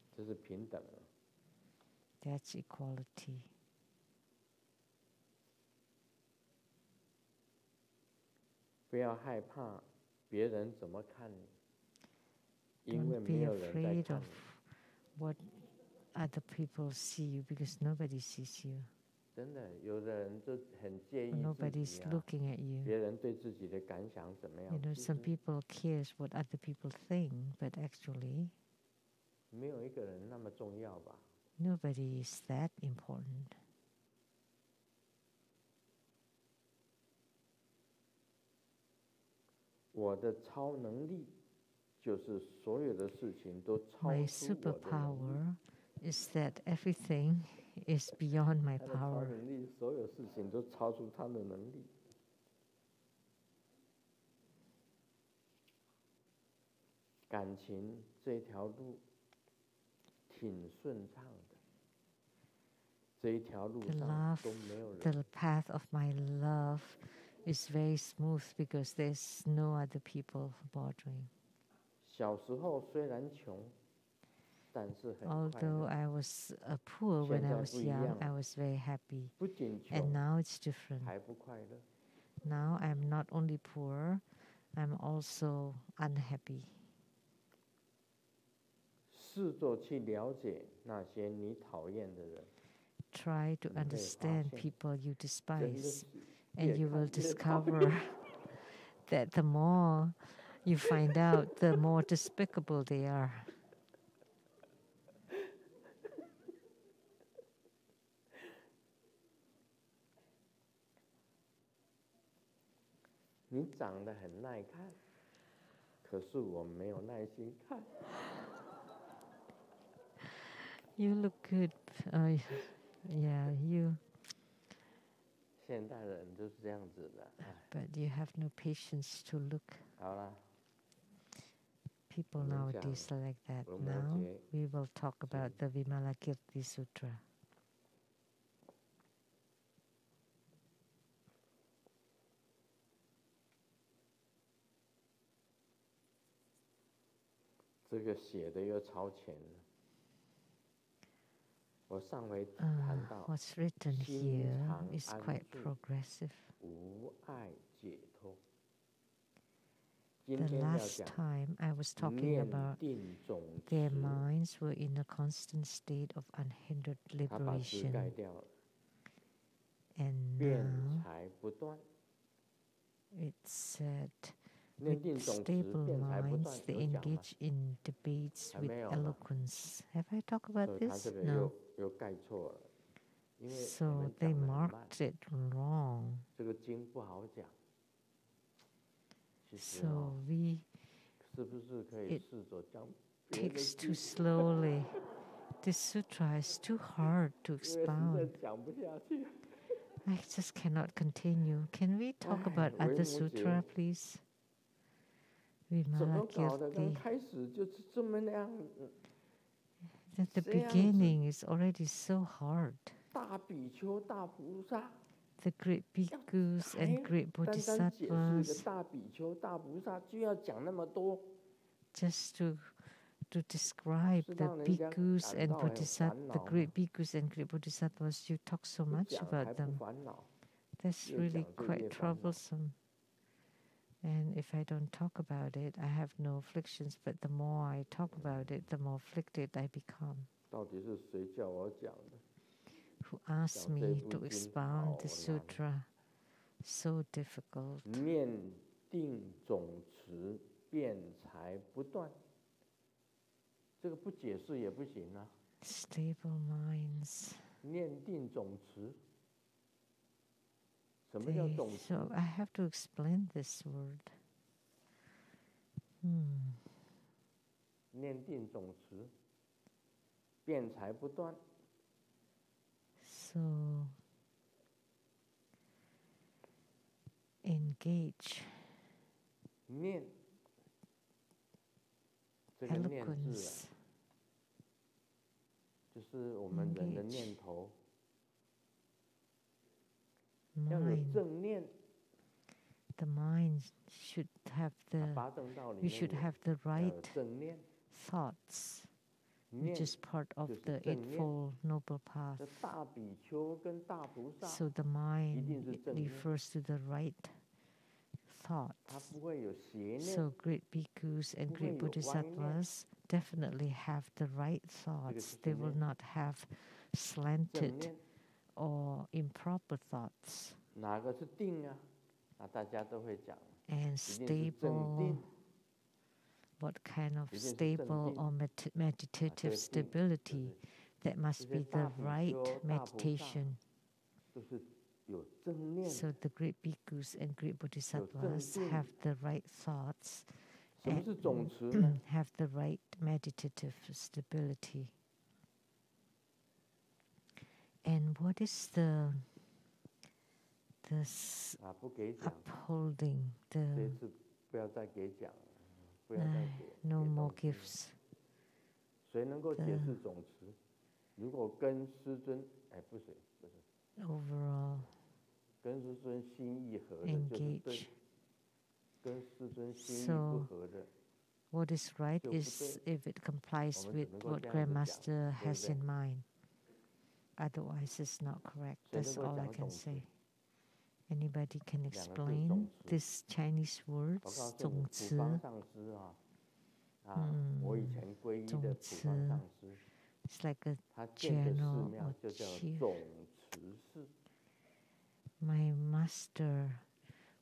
That's equality. Don't be afraid of what other people see you, because nobody sees you. Nobody's looking at you. You know, some people cares what other people think, but actually nobody is that important. My superpower is that everything is beyond my power. The path of my love is very smooth because there's no other people bothering. Although I was poor when I was young, I was very happy. And now it's different. Now I'm not only poor, I'm also unhappy. Try to understand people you despise, and you will discover that the more you find out, the more despicable they are. You look good. Yeah, you. But you have no patience to look. People nowadays are like that. Now we will talk about the Vimalakirti Sutra. What's written here is quite progressive. The last time I was talking about their minds were in a constant state of unhindered liberation. And now it said, with stable minds, they engage in debates with eloquence. Have I talked about this? No. So they marked it wrong. So it takes too slowly. This sutra is too hard to expound. I just cannot continue. Can we talk about other sutra, please? Vimalakirti. The beginning is already so hard. The great bhikkhus and great bodhisattvas, just to describe the bhikkhus and bodhisattvas, the great bhikkhus and great bodhisattvas, you talk so much about them. That's really quite troublesome. And if I don't talk about it, I have no afflictions, but the more I talk about it, the more afflicted I become. Who asked me to expound the sutra? So difficult. Stable minds.
念定总持。什么叫总持？
So I have to explain this word.
念定总持，辩才不断。
So engage.
念，这个念字啊，就是我们人的念头，要有正念。
The mind should have we should have the right thoughts, which is part of the Eightfold Noble Path. So the mind refers to the right thoughts. So great bhikkhus and great bodhisattvas definitely have the right thoughts. They will not have slanted or improper thoughts. And stable, what kind of stable or meditative stability? That must be the right meditation. So the great bhikkhus and great bodhisattvas have the right thoughts and have the right meditative stability. And what is the upholding, no more gifts.
谁能够解释总持？如果跟师尊，不是
overall
跟师尊心意合的就是对，跟师尊心意不合的。
What is right is if it complies with what Grandmaster has in mind. Otherwise, it's not correct. That's all I can say. Anybody can explain this Chinese word, 总持?
我以前皈依的普方上师，
It's like a general or chief.
总持寺。
My master,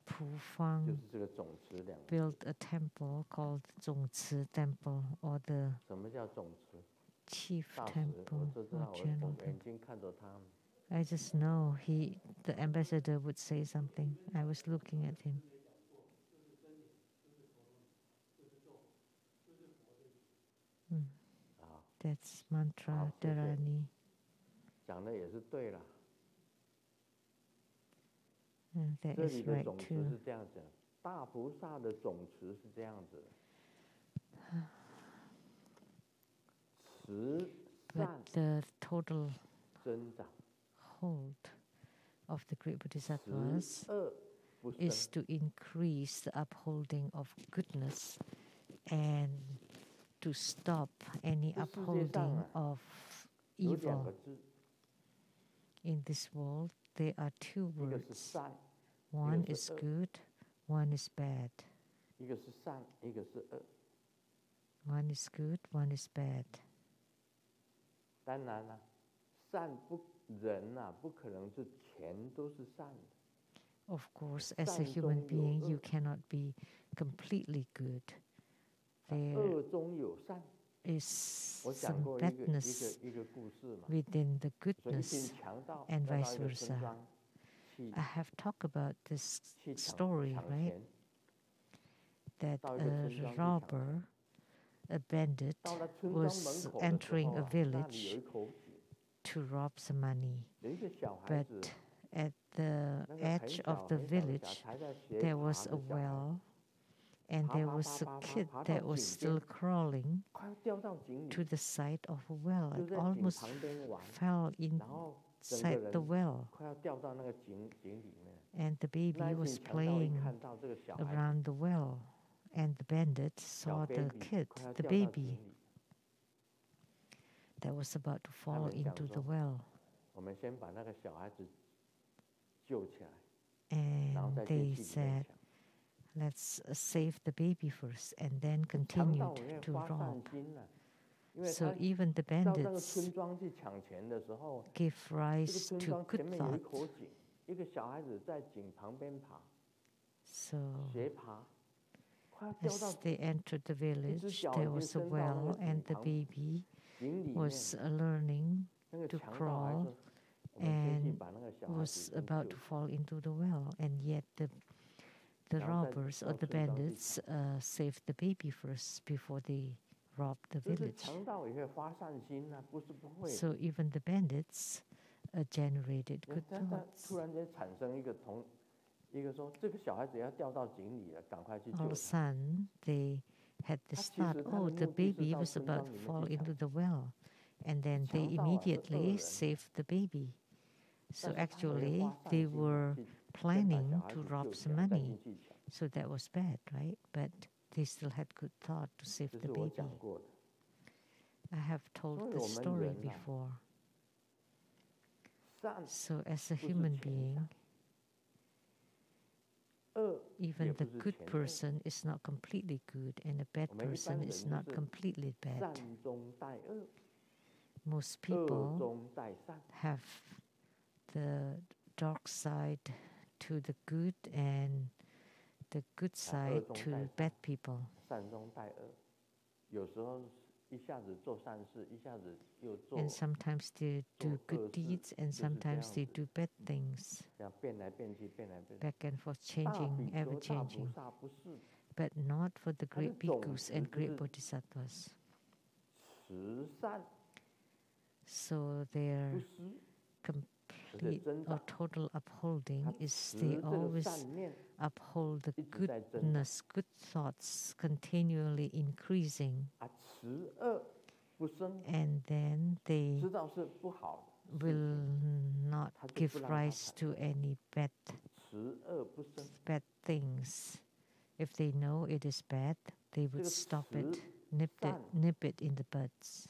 Pu Fang,
就是这个总持两个。
built a temple called 总持 Temple, or the
什么叫总持？
chief temple
我知道，
or general
我眼
temple.
睛看着他们。
I just know the ambassador would say something. I was looking at him. That's mantra Dharani.
讲的也是对了。
That
这
is
里的
right
总持
too.
是这样讲，大菩萨的总持是这样子的。慈
But
善
the total
增长，
hold of the great
慈
bodhisattvas
恶不
is
生。
to increase the upholding of goodness and to stop any
这世界上
upholding
啊，
of
有两
evil.
个字，
In this world, there are two
一个是
words.
善，
One
一个
is
是恶。
good, one is bad.
一个是善，一个是恶。
One is good, one is bad.
当然了，善不人呐，不可能是全都是善的。
Of course, as a
善
human
中有
being,
恶，
you cannot be completely good. There
恶中有善。
is
我讲
some
过
badness
一个故事嘛，
within the
所以一
goodness
群强盗
and
要到
vice
一个村
versa.
庄去
I have talked about this
去抢
story,
抢
right?
钱，
That
到一个
a
村庄去抢
robber,
钱。
a bandit,
到了村庄门
was
口的时
entering
候
a
啊，那里有
village
一口井，
to rob some money.
有一个小孩
But
子，
at the
那个很
edge
小
of the
很小的小
village,
还在学
there
爬
was
的
a
小孩，
well, and
爬
there
爬
was
爬
a
爬
kid
爬
that
到
was
井
still
边，
crawling
快要掉到井
to
里，
the side of a well
就
and
在井
almost
旁边玩，
fell
然后整
inside
个
the
人
well.
快要掉到那个井里面。
And the baby
那一
was
群强盗一
playing
看到这个小孩子，
around the well, and the bandit
小
saw the
baby
kid,
快要
the
掉到井
baby
里，
that was about to
他
fall
们想
into the
说，
well.
我们先把那个小孩子救起来，然后
And
再进
they
去里面
said,
抢。
let's save the baby first, and then
强盗
continued
也
to
发善
rob.
心了，因为
So
他
even the
到那个
bandits
村庄去抢钱的时候，
gave
这个
rise
村
to
庄
good
前面有一
thought.
口井，一个小孩子在井旁边爬，
So
斜爬，快要掉到
as they entered the
一只
village,
脚
there
已经
was a
伸到那个
well,
井
and the
旁，
baby was learning to crawl and was about to fall into the well, and yet the robbers or the bandits saved the baby first before they robbed the village. So even the bandits generated good thoughts. All of a sudden, they had this thought, oh, the baby was about to fall into the well. And then they immediately saved the baby. So actually, they were planning to rob some money. So that was bad, right? But they still had good thought to save the baby. I have told this story before. So as a human being, even the good person is not completely good, and a bad person is not completely bad. Most people have the dark side to the good and the good side to bad people. And sometimes they do good deeds and sometimes they do bad things. Back and forth, changing, ever changing. But not for the great bhikkhus and great bodhisattvas. So their complete or total upholding is they always uphold the goodness, good thoughts continually increasing. And then they will not give rise to any bad things. If they know it is bad, they would stop it, nip it in the buds.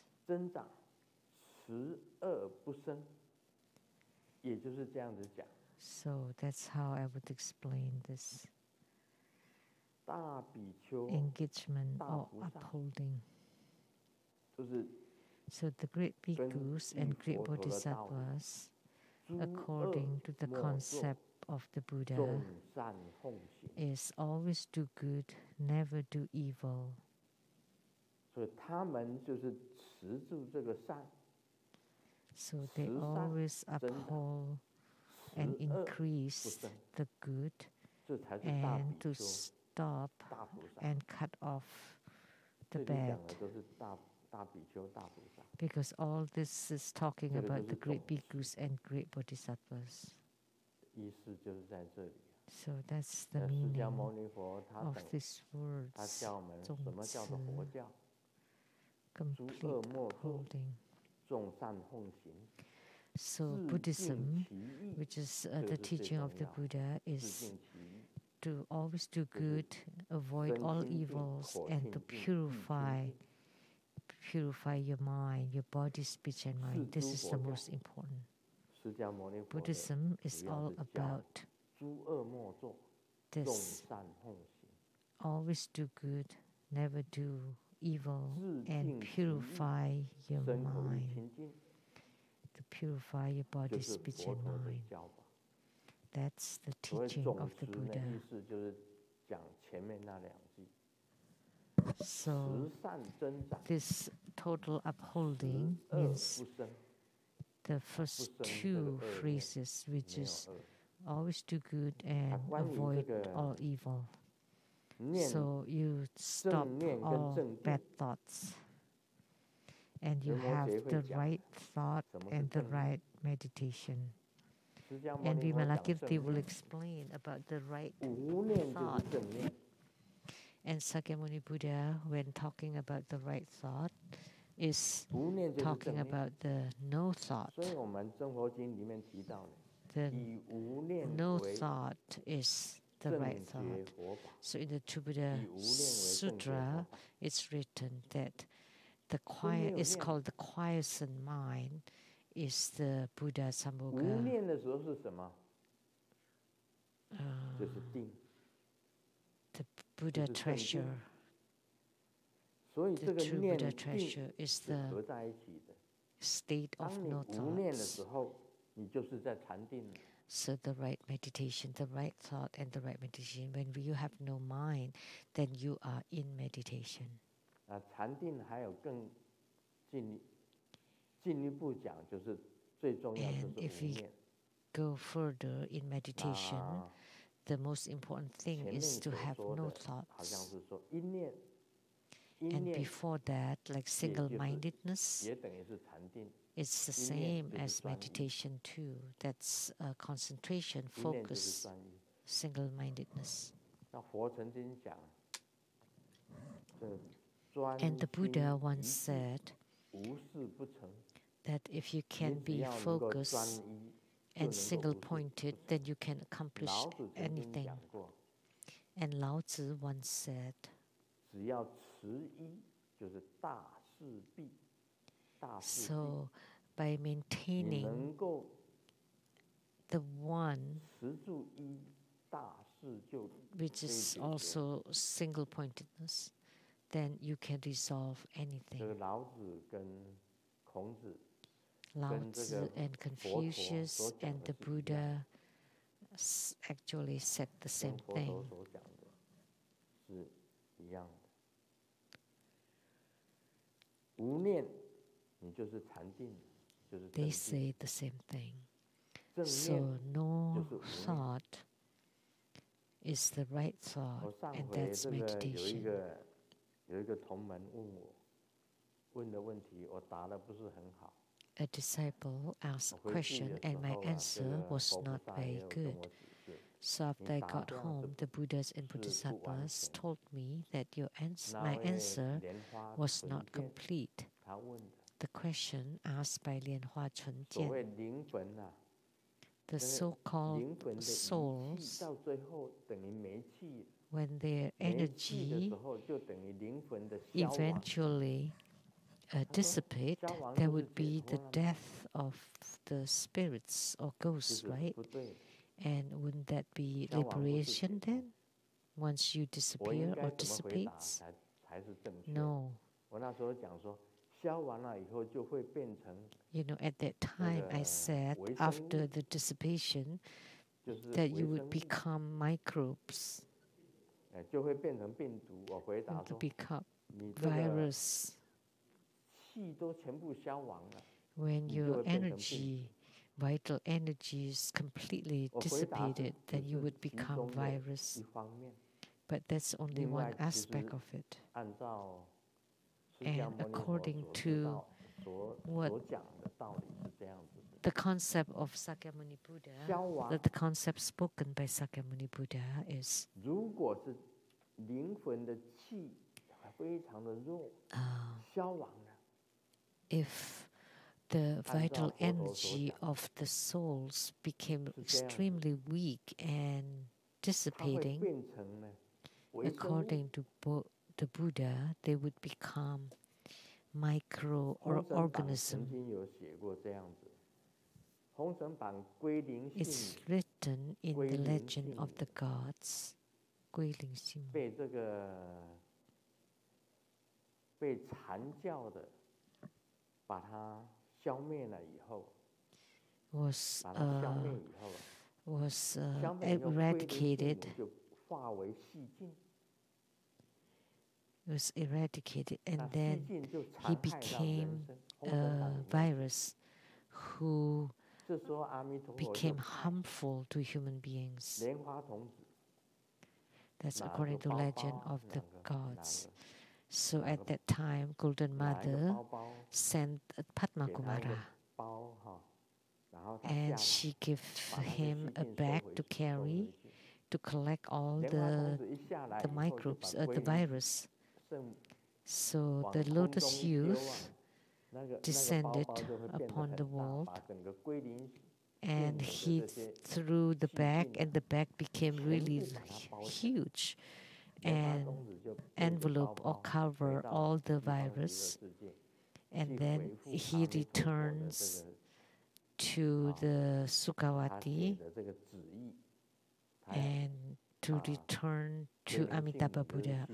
So that's how I would explain this engagement or upholding. So the great bhikkhus and great bodhisattvas, according to the concept of the Buddha, is always do good, never do evil. So they always uphold and increase the good and to stop and cut off the bad. Because all this is talking about the great bhikkhus and great bodhisattvas. So that's the meaning of these words, 种子, complete upholding. So Buddhism, which is the teaching of the Buddha, is to always do good, avoid all evils, and to purify your mind, your body, speech, and mind. This is the most important. Buddhism is all about this. Always do good, never do evil, and purify your mind. To purify your body, speech, and mind. That's the teaching of the Buddha. So this total upholding means the first two phrases, which is always do good and avoid all evil. So you stop all bad thoughts and you have the right thought and the right meditation. And Vimalakirti will explain about the right thought. And Sakyamuni Buddha, when talking about the right thought, is talking about the no thought. The no thought is the right thought. So in the Buddha Sutra, it's written that the quiet is called the quiescent mind is the Buddha Sambhoga. The Buddha treasure. The true Buddha treasure is the state of no thoughts. So the right meditation, the right thought and the right meditation. When you have no mind, then you are in meditation. And if we go further in meditation, the most important thing is to have no thoughts. And before that, like single-mindedness, it's the same as meditation too. That's concentration, focus, single-mindedness. And the Buddha once said that if you can be focused and single-pointed, then you can accomplish anything. And Lao Tzu once said, so by maintaining the one, which is also single-pointedness, then you can resolve anything. Lao Tzu and Confucius and the Buddha actually said the same thing. They say the same thing. So no thought is the right thought, and that's meditation. A disciple asked a question and my answer was not very good. So after I got home, the Buddhas and Bodhisattvas told me that my answer was not complete. The question asked by Lian Chun, the so-called souls, when their energy eventually dissipate, there would be the death of the spirits or ghosts, right? And wouldn't that be liberation then? Once you disappear or dissipates? No. You know, at that time I said, after the dissipation, that you would become microbes, to become virus. When your energy, vital energy is completely dissipated, then you would become virus. But that's only one aspect of it. And according to what the concept of Sakyamuni Buddha, that the concept spoken by Sakyamuni Buddha is, if the vital energy of the souls became extremely weak and dissipating, according to the Buddha, they would become microorganisms. It's written in the legend of the gods, was eradicated. Was eradicated, and then he became a virus who became harmful to human beings. That's according to legend of the gods. So at that time, Golden Mother sent Padma Kumara, and she gave him a bag to carry to collect all the microbes, the virus. So the lotus youth descended upon the world, and he threw the bag, and the bag became really huge and envelope or cover all the virus. And then he returns to the Sukhavati and to return to Amitabha Buddha,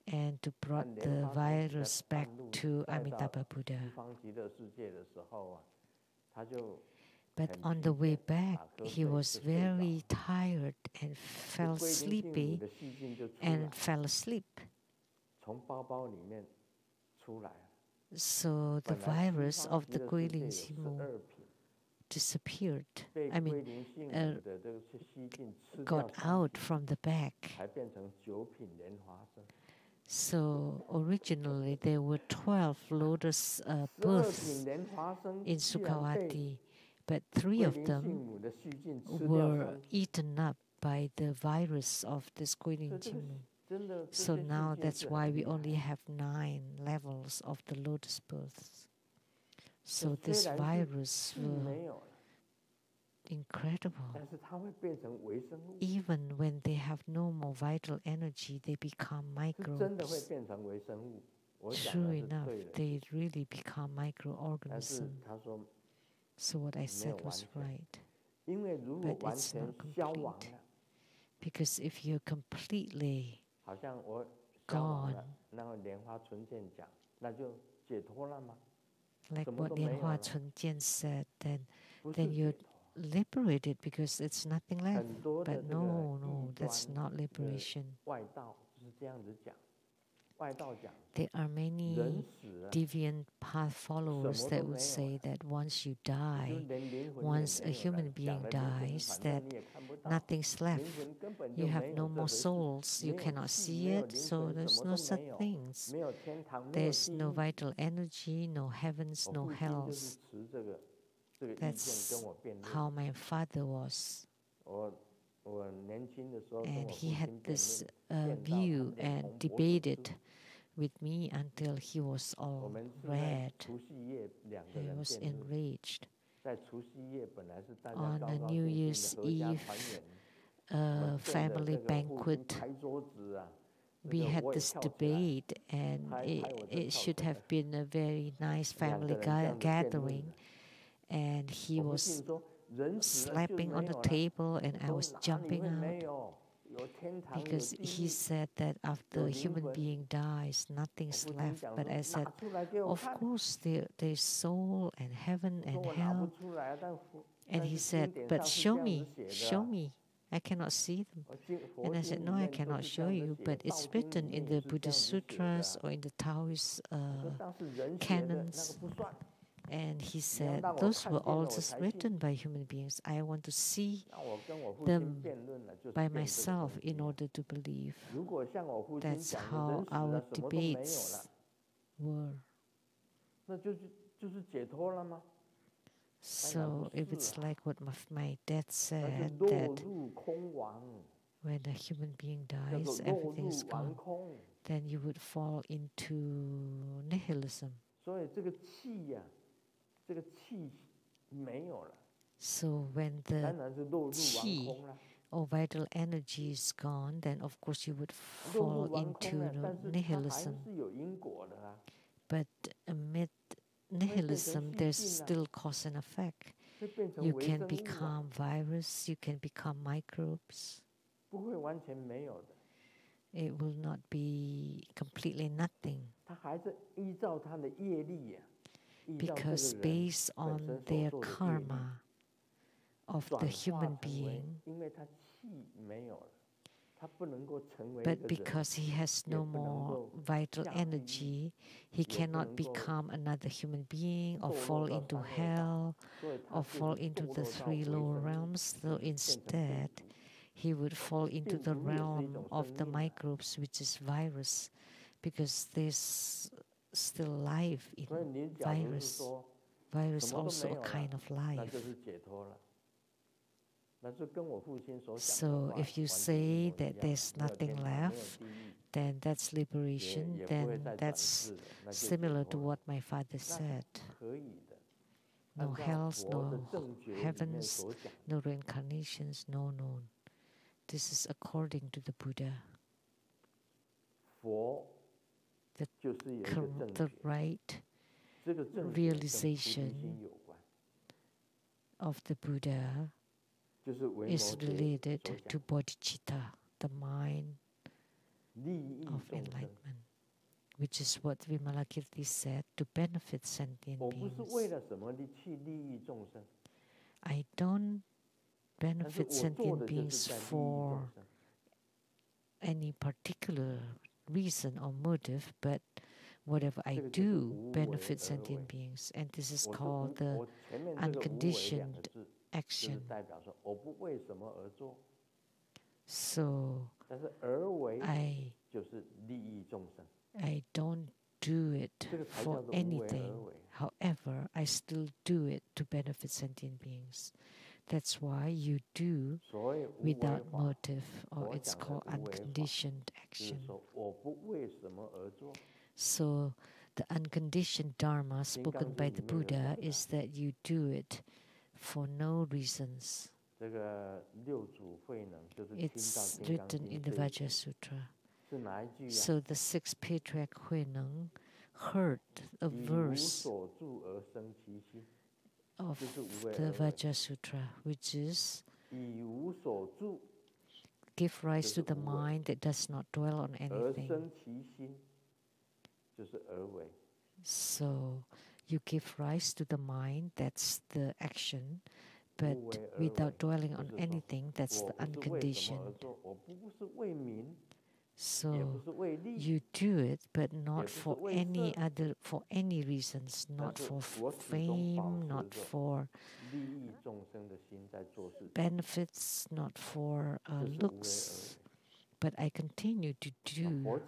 and to brought the virus back to Amitabha Buddha. But on the way back, he was very tired and fell sleepy and fell asleep. So the virus of the 归零细母 disappeared. I mean, got out from the back. So originally there were 12 lotus births in Sukhavati, but 3 of them were eaten up by the virus of this 归零细母. So now that's why we only have 9 levels of the lotus births. So this virus will incredible. Even when they have no more vital energy, they become microbes. True enough, they really become microorganisms. So what I said was right. But it's not complete. Because if you're completely gone, like what Lian Chun said, then you're liberated because it's nothing left. But no, that's not liberation. There are many deviant path followers that would say that once you die, once a human being dies, that nothing's left. You have no more souls. You cannot see it, so there's no such things. There's no vital energy, no heavens, no hells. That's how my father was. And he had this view and debated with me until he was all red. He was enraged. On a New Year's Eve family banquet, we had this debate, and it should have been a very nice family gathering. And he was slapping on the table, and I was jumping out. Because he said that after a human being dies, nothing's left. But I said, of course, there's soul and heaven and hell. And he said, but show me. I cannot see them. And I said, no, I cannot show you, but it's written in the Buddhist sutras or in the Taoist canons. And he said, those were all just written by human beings. I want to see them by myself in order to believe. That's how our debates were. So if it's like what my dad said, that when a human being dies, everything is gone, then you would fall into nihilism. So when the qi or vital energy is gone, then of course you would fall into nihilism. But amid nihilism, there's still cause and effect. You can become virus, you can become microbes. It will not be completely nothing. Because based on their karma of the human being, but because he has no more vital energy, he cannot become another human being or fall into hell or fall into the 3 lower realms. So instead, he would fall into the realm of the microbes, which is virus, because there's still life in virus. Virus also a kind of life. So if you say that there's nothing left, then that's liberation, then that's similar to what my father said. No hells, no heavens, no reincarnations, no. This is according to the Buddha. The right realization of the Buddha is related to bodhicitta, the mind of enlightenment, which is what Vimalakirti said, to benefit sentient beings. I don't benefit sentient beings for any particular reason or motive, but whatever I do benefits sentient beings. And this is called the unconditioned action. So I don't do it for anything. However, I still do it to benefit sentient beings. That's why you do without motive, or it's called unconditioned action. So the unconditioned Dharma spoken by the Buddha is that you do it for no reasons. It's written in the Vajra Sutra. So the sixth patriarch Huineng heard a verse of the Vajra Sutra, which is give rise to the mind that does not dwell on anything. So you give rise to the mind, that's the action, but without dwelling on anything, that's the unconditioned. So you do it, but not for any reasons, not for fame, not for benefits, not for looks. But I continue to do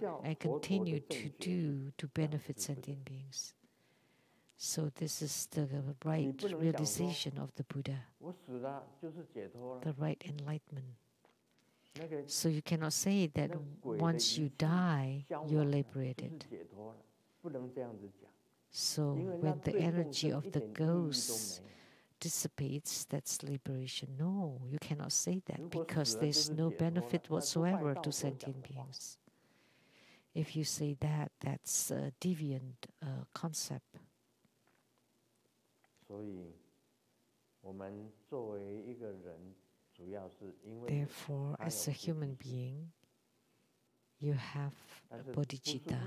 to benefit sentient beings. So this is the right realization of the Buddha, the right enlightenment. So you cannot say that once you die, you're liberated. So when the energy of the ghost dissipates, that's liberation. No, you cannot say that, because there's no benefit whatsoever to sentient beings. If you say that, that's a deviant concept. Therefore, as a human being, you have a bodhicitta,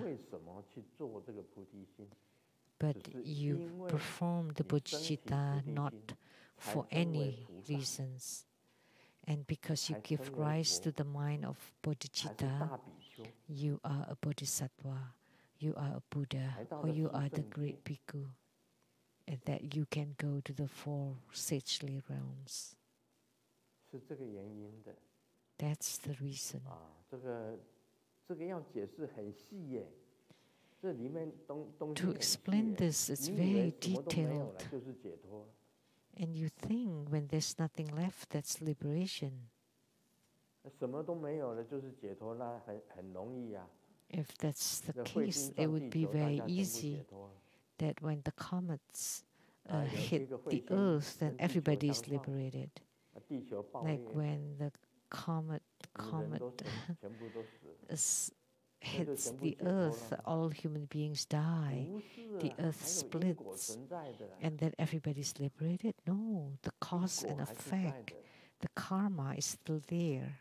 but you perform the bodhicitta not for any reasons. And because you give rise to the mind of bodhicitta, you are a bodhisattva, you are a Buddha, or you are the great bhikkhu, and that you can go to the four sagely realms. That's the reason. To explain this, it's very detailed. And you think when there's nothing left, that's liberation. If that's the case, it would be very easy that when the comets hit the earth, then everybody is liberated. Like when the comet hits the earth, all human beings die, the earth splits, and then everybody's liberated? No, the cause and effect, the karma is still there.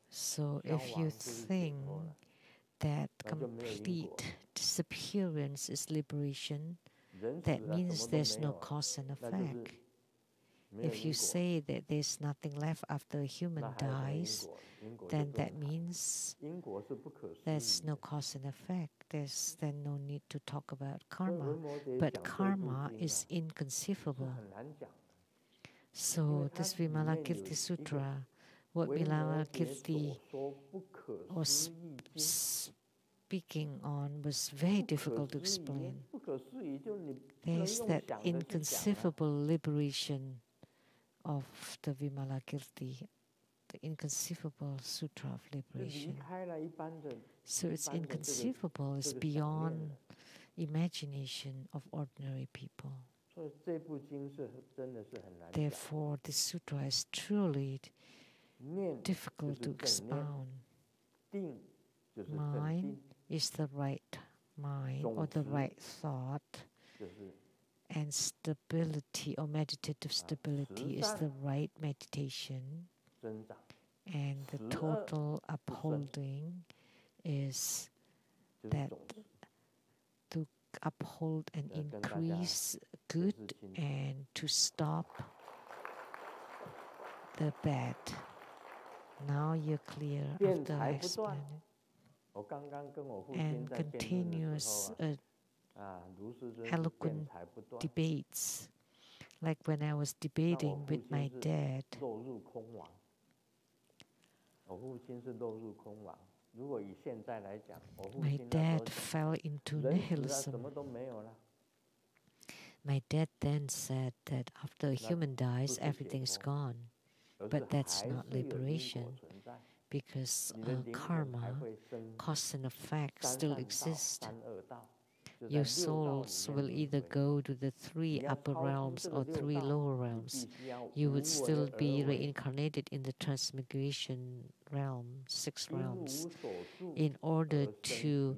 So if you think that complete disappearance is liberation, that means there's no cause and effect. If you say that there's nothing left after a human dies, then that means there's no cause and effect. There's then no need to talk about karma. But karma is inconceivable. So this Vimalakirti Sutra, what Vimalakirti was speaking on, was very difficult to explain. There's that inconceivable liberation of the Vimalakirti, the inconceivable Sutra of liberation. So it's inconceivable, it's beyond imagination of ordinary people. Therefore, this sutra is truly difficult to expound. Mind is the right mind, or the right thought, and stability or meditative stability is the right meditation, and the total upholding is that to uphold and increase good and to stop the bad. Now you're clear after I explained it. And continuous eloquent debates. Like when I was debating with my dad. My dad fell into nihilism. My dad then said that after a human dies, everything is gone. But that's not liberation, because karma, cause and effect, still exist. Your souls will either go to the 3 upper realms or 3 lower realms. You would still be reincarnated in the transmigration realm, 6 realms, in order to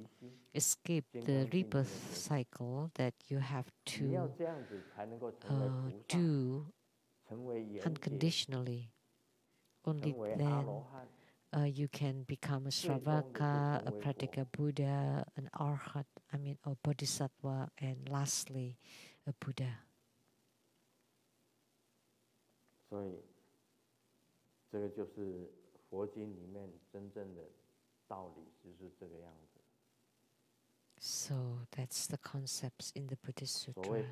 escape the rebirth cycle that you have to do unconditionally. Only then you can become a Sravaka, a Pratyeka Buddha, an Arhat, a Bodhisattva, and lastly, a Buddha. So that's the concepts in the Buddhist Sutra.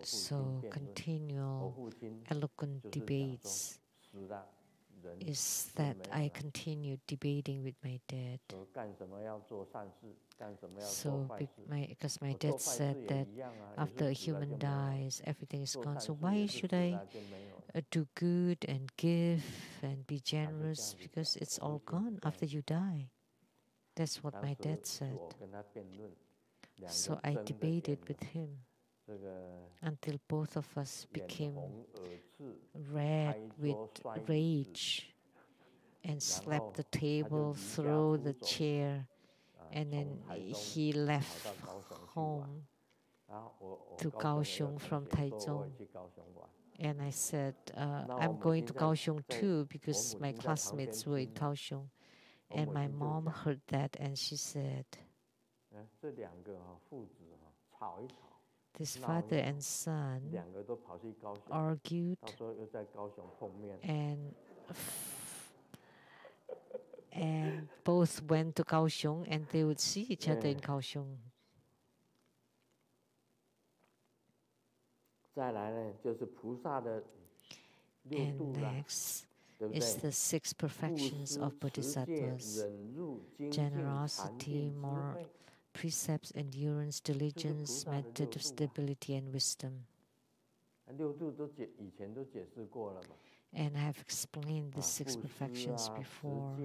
So continual eloquent debates is that I continued debating with my dad. So because my dad said that after a human dies, everything is gone. So why should I do good and give and be generous? Because it's all gone after you die. That's what my dad said. So I debated with him until both of us became red with rage and slapped the table, threw the chair, and then he left home to Kaohsiung from Taichung. And I said, I'm going to Kaohsiung too, because my classmates were in Kaohsiung. And my mom heard that and she said, this father and son argued and both went to Kaohsiung, and they would see each other in Kaohsiung. And next is the 6 perfections of bodhisattvas: generosity, moral precepts, endurance, diligence, meditative stability, and wisdom. And I have explained the 6 perfections before.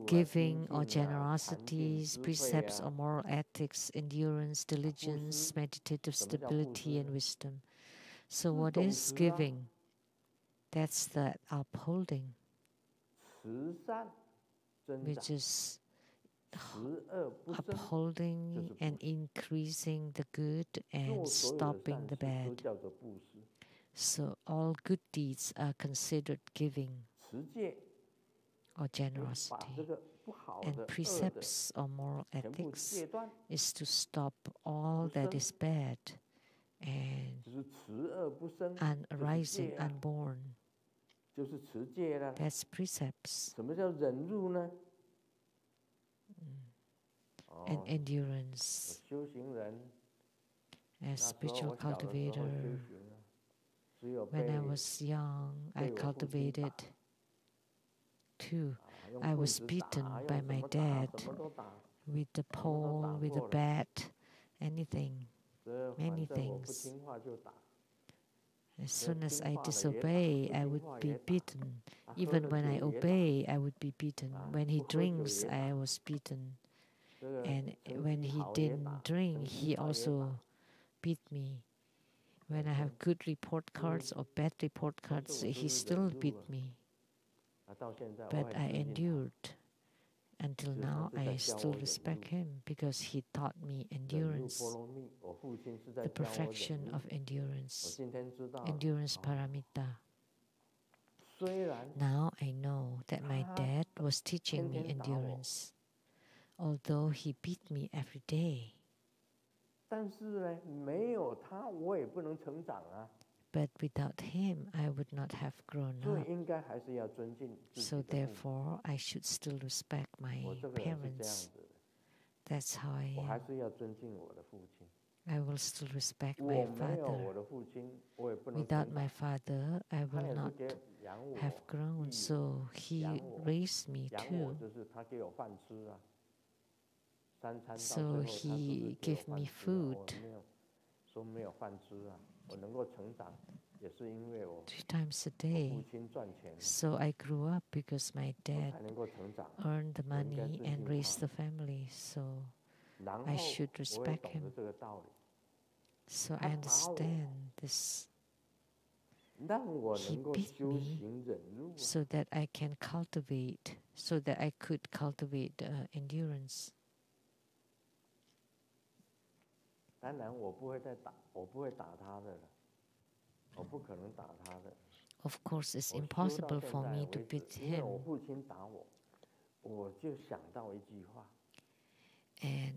Giving or generosities, precepts or moral ethics, endurance, diligence, meditative stability, and wisdom. So what is giving? That's the upholding, which is upholding and increasing the good and stopping the bad. So all good deeds are considered giving or generosity. And precepts or moral ethics is to stop all that is bad and arising, unborn. That's precepts. And endurance. As spiritual cultivator, when I was young, I cultivated too. I was beaten by my dad with the pole, with the bat, anything, many things. As soon as I disobey, I would be beaten. Even when I obey, I would be beaten. When he drinks, I was beaten. And when he didn't drink, he also beat me. When I have good report cards or bad report cards, he still beat me. But I endured. Until now, I still respect him because he taught me endurance, the perfection of endurance, endurance paramita. Now I know that my dad was teaching me endurance, although he beat me every day. But without him, I would not have grown
所以
up.
应该还是要尊敬自己
So
的父母。
therefore, I should still respect my
我这个人是这样
parents.
子的，
That's how I
我还
am.
是要尊敬我的父亲。
I will still respect
我
my
没有我
father.
的父亲，我也不能
Without
成
my
长。
father, I
他
will
也是
not
给养我、
have grown.
育
So
我、
he
养我、
raised me
养我
too.
就是他给我饭吃啊。三餐到
So
最后他是不是
he
给我
gave
饭
me
吃啊？我
food
没有说没有饭吃啊。我能够成长，也是因为我
3 times a
父
day.
亲赚钱，
So I grew up because my
我
dad
才能够成长。
earned the
我应该
money
尊
and
敬
raised
他。
the family. So
然
I
后
should
我也
respect
懂得
him.
这个道理，
So
他
I
打我，
understand this.
让我
He
能够
beat
修
me
行忍辱啊。
so that I can cultivate, so that I could cultivate endurance.
当然我不会打他的了，我不可能打他的。
Of course, it's
我修到
impossible
现
for
在
me to
为
beat
止，因为我
him.
父亲打我，我就想到一句话：
And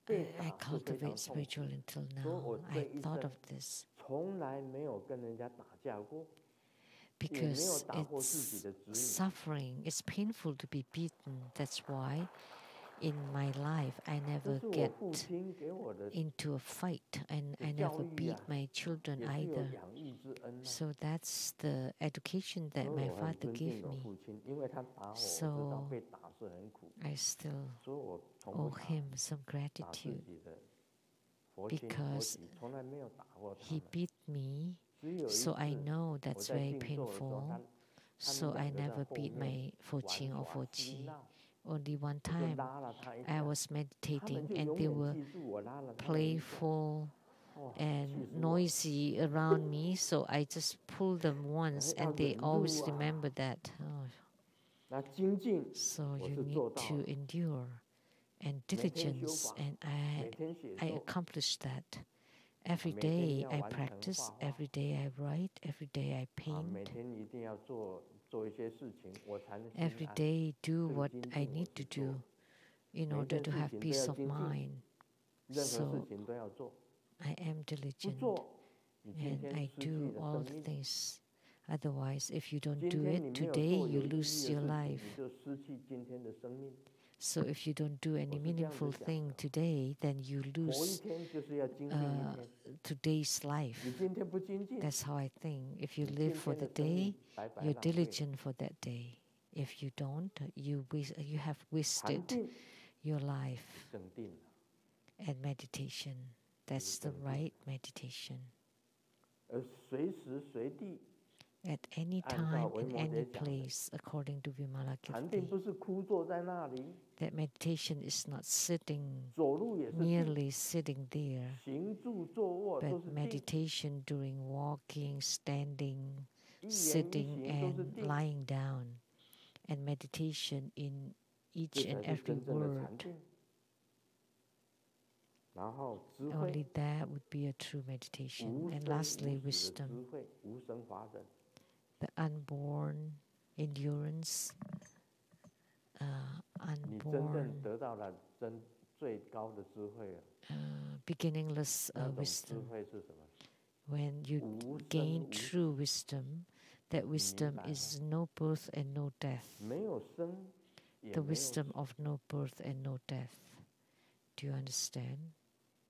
被
I
打是非常
cultivate
痛苦
spiritual
的。
until
所以我
now.
这
I
一
thought
生
of this
从来没有跟人家打架过，也没有
because
打过自己
it's
的子女。
suffering. It's painful to be beaten. That's why in my life I
这
never
是我
get
父亲给我的
into a fight, and I
教
never
育
beat
啊，
my children
也是有
either.
养育之恩啊。
So that's the education
所
that
以
my
我很
father
尊
gave
敬我
me.
父亲，因为他打我，我知
So
道被打是很苦，
I still
所以我从不
owe
打
him some
自
gratitude
己的佛亲佛
because
体，从来没有打过他
he
们。
beat me.
只有一
So I
次，
know
我
that's
在
very
静坐的时候，
painful.
他
So
们
I
两个在
never
后
beat
面
my 佛亲 or
玩耍嬉
fochi.
闹，
Only one
我就
time
拉了他一
I
下，
was
他们
meditating
就
and
永
they
远
were
记住我拉了他们一下。
playful
哇，
and
气死我！
noisy around me. So I just pulled them once
要
and they
忍
always
辱啊！
remember that. Oh,
那精进，
so
我
you
是
need
做到
to
了，
endure and
每天修
diligence,
法，
and
每天写
I
作，
accomplished that. Every
每天
day
要
I
完成
practice,
画画，
every day I write, every day I
每
paint,
天一定要做一些事情，我才能心
every
安。
day
这
do
个
what
精
I
进我
need
是
to
做
do
的，
in
每
order
件
to
事
have
情都
peace
要
of
精进，
mind.
任何事
So
情都要做，
I am
不
diligent
做，你今
and
天
I
失去
do
了
all
生
the
命。
things. Otherwise, if you don't
今
do
天
it
你没有
today,
做
you
有意义
lose
的
your
事情，
life.
你就失去今天的生命。
So if you don't do any
我是这样子
meaningful
想
thing
的，
today, then you
活一
lose
天就是要精进一天。
today's life.
你今天不精进，
That's how I think. If you
你
live
今
for
天
the
的生命
day,
白白
you're
浪费。
diligent for that day. If you don't, you have
禅
wasted
定
your life.
整定了，
And meditation, that's the right meditation.
而随时随地
At any
按照
time,
维
in
摩诘
any
讲的，
place, according to
禅定
Vimalakirti,
不是枯坐在那里，
that meditation is not sitting,
走路也是定，
merely sitting there,
行住坐卧都
but
是定，
meditation during walking, standing,
一言一
sitting,
行都是
and
定，
lying down, and meditation in
这
each
才
and
是
every
真正的禅
word.
定。然后智
Only
慧，
that would be a true meditation.
无
And
生
lastly,
无死的
wisdom,
智慧，无生法忍。
the unborn endurance,
你真正
unborn
得到了最高的智慧了，
beginningless
那种智
wisdom.
慧是什么？
When you
无生
gain
无
true
死，
wisdom, that wisdom
明白
is no birth and no death.
没有生，也
The
没有
wisdom
死。
of no birth and no death. Do you understand?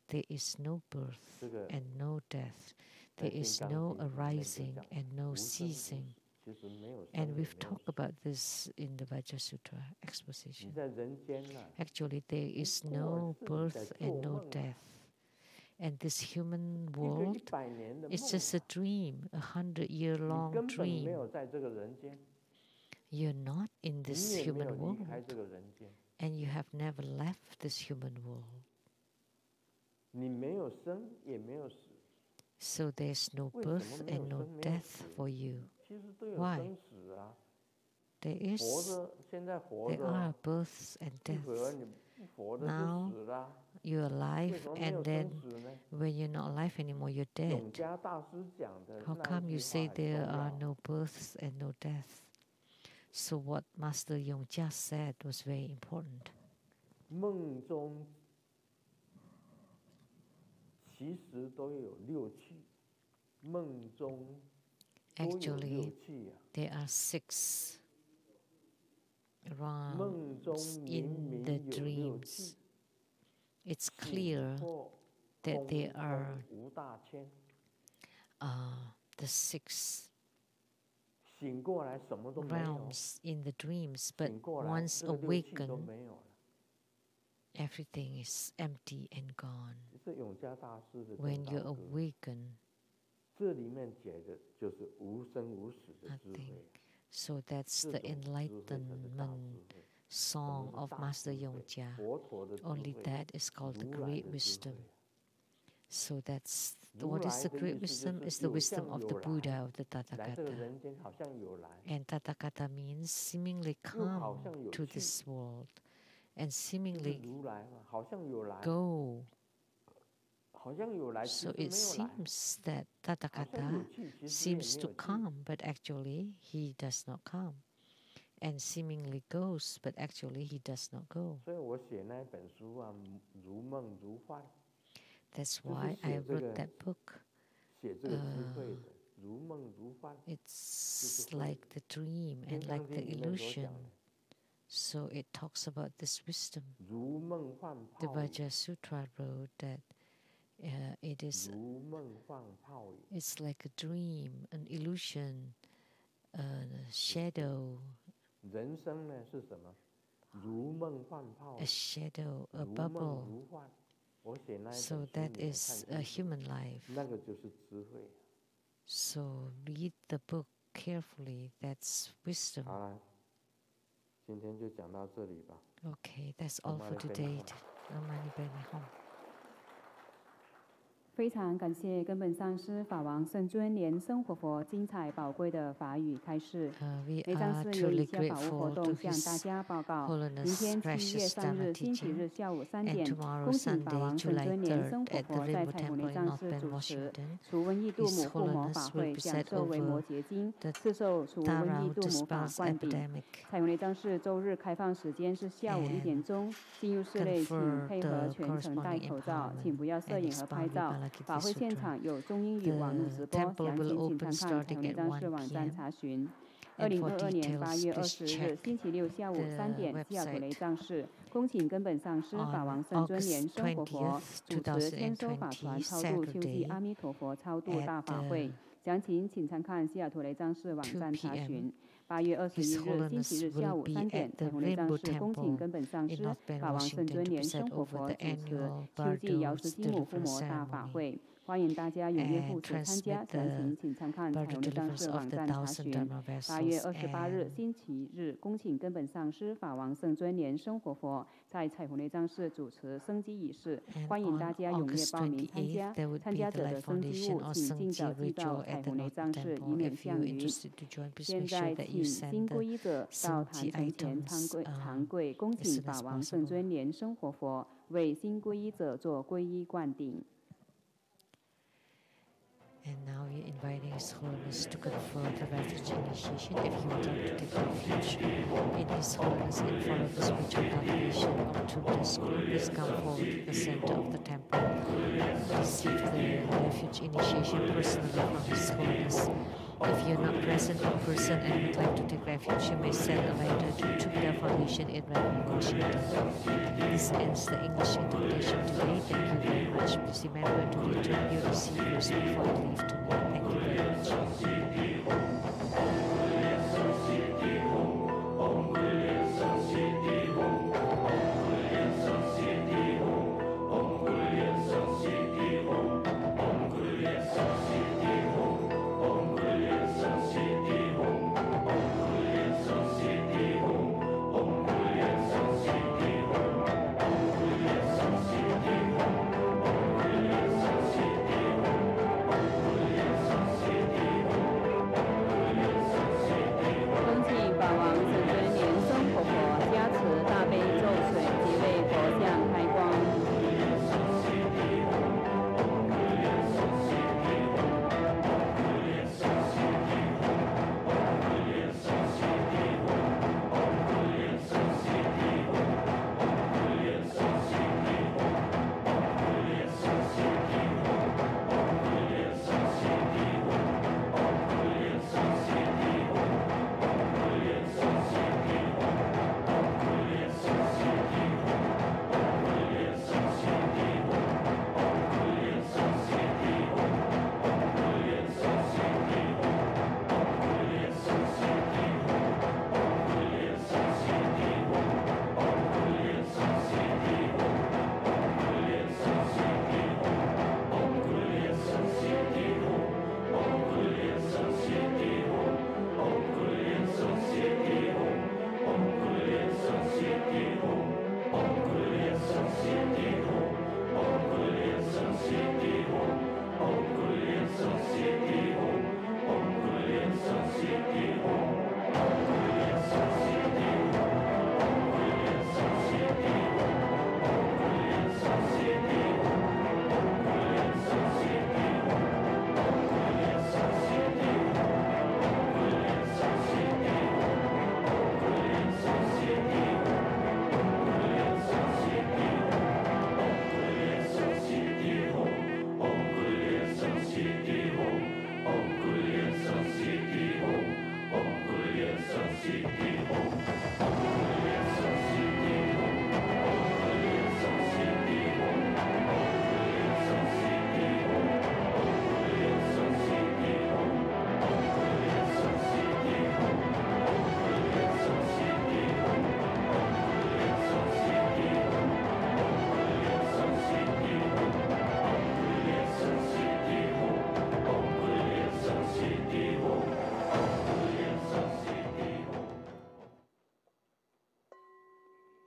There is no birth
这个
and no death.
在
There
《
is
金刚
no
经》里面就
arising
讲
and no
无生无
ceasing.
死，其实没有生
And
也
we've
没有
talked
死。
about this in the Vajra Sutra
你
exposition.
在人间呢，
Actually, there is
过
no
是你在
birth
做
and no
梦啊，
death. And this human
一个
world
100年的
is
梦
just a
啊，
dream, a 100-year
你
long
根本没
dream.
有在这个人间，
You're not in
你
this
也没有
human
离
world,
开这个人间，
and you have never left this human world.
你没有生也没有死，
So there's no
为什么
birth
没有
and no
生没有
death
死？
for you.
其实都有
Why?
生死啊，
There
活
is,
着现在活
there
着
are，births and
一会儿
deaths.
你不活着就
Now
死了，
you're
为
alive,
什么没有
and
生
then
死呢？
when you're not alive anymore, you're
永
dead.
嘉大师讲的
How
那
come
一
you
句
say
话很重
there are
要。
no births and no death? So what Master Yongja said was very important.
梦中其实都有六趣，
Actually, there are 6 rounds in the dreams. It's clear that there are the 6 rounds in the dreams, but once awakened, everything is empty and gone. When you awaken, nothing. So that's the enlightenment song of Master Yongjia. Only that is called the great wisdom. So that's what is the great wisdom? It's the wisdom of the Buddha, of the Tathagata. And Tathagata means seemingly come to this world and seemingly go. So it seems that Tathagata seems to come, but actually he does not come. And seemingly goes, but actually he does not go. That's why I wrote that book. It's like the dream and like the illusion. So it talks about this wisdom. The Vajra Sutra wrote that it's like a dream, an illusion, a shadow, a shadow, a bubble. So that is a human life. So read the book carefully. That's wisdom. Okay, that's all for today.
非常感谢根本上师法王圣尊莲生活佛精彩宝贵的法语开示。每上师有以下法务活动向大家报告：明天7月3日星期日下午3点，恭请法王圣尊莲生活佛在彩虹内藏寺主持除瘟疫度母护摩法会，讲授维摩诘经，赐授除瘟疫度母法灌顶。彩虹内藏寺周日开放时间是下午1点钟。进入室内请配合全程戴口罩，请不要摄影和拍照。法会现场有中英语网络直播，详情请参看彩虹内藏寺网站查询。2022年8月20日星期六下午3点，西雅图雷藏寺，恭请根本上师法王圣尊莲生活佛主持千艘法船超度救济阿弥陀佛超度大法会，详情请参看西雅图雷藏寺网站查询。8月21日星期日下午3点，彩虹内藏寺恭请根本上师法王圣尊莲生活佛主持秋季瑶池金母护摩大法会。欢迎大家踊跃赴此参加，详情请参看彩虹内藏寺网站查询。8月28日星期日，恭请根本上师法王圣尊莲生活佛在彩虹内藏寺主持升基仪式，欢迎大家踊跃报名参加。参加者的升基物请尽早寄到彩虹内藏寺，以免向于。现在请新皈依者到坛城前长跪，恭请法王圣尊莲生活佛为新皈依者做皈依灌顶。
And now we're inviting His Holiness to confer the refuge initiation if you would like to take refuge in His Holiness and follow the spiritual cultivation of Buddha school. Please come forward to the center of the temple. Receive the refuge initiation personally from His Holiness. If you're not present in person and would like to take refuge, you may send a letter to Buddha Foundation in Redmond, Washington. This ends the English interpretation today. Thank you very much. Please remember to return your receivers before you leave tonight. Thank you very much.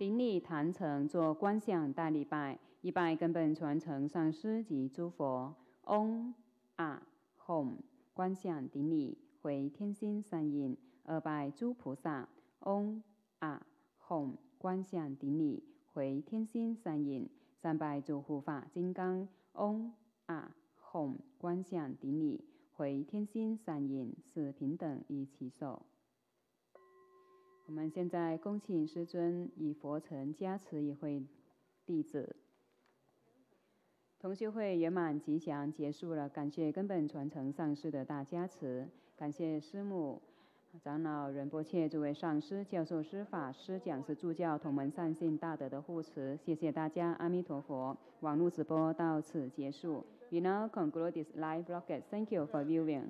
顶礼坛城做观想大礼拜，一拜根本传承上师及诸佛。嗡啊吽，观想顶礼回天心三印。二拜诸菩萨。嗡啊吽，观想顶礼回天心三印。三拜诸护法金刚。嗡啊吽，观想顶礼回天心三印。四平等一起手。我们现在恭请师尊以佛尘加持一会弟子。同修会圆满吉祥结束了，感谢根本传承上师的大加持，感谢师母、长老、仁波切诸位上师、教授师、法师、讲师、助教、同门善信大德的护持，谢谢大家，阿弥陀佛。网络直播到此结束。We now conclude this live broadcast. Thank you for viewing.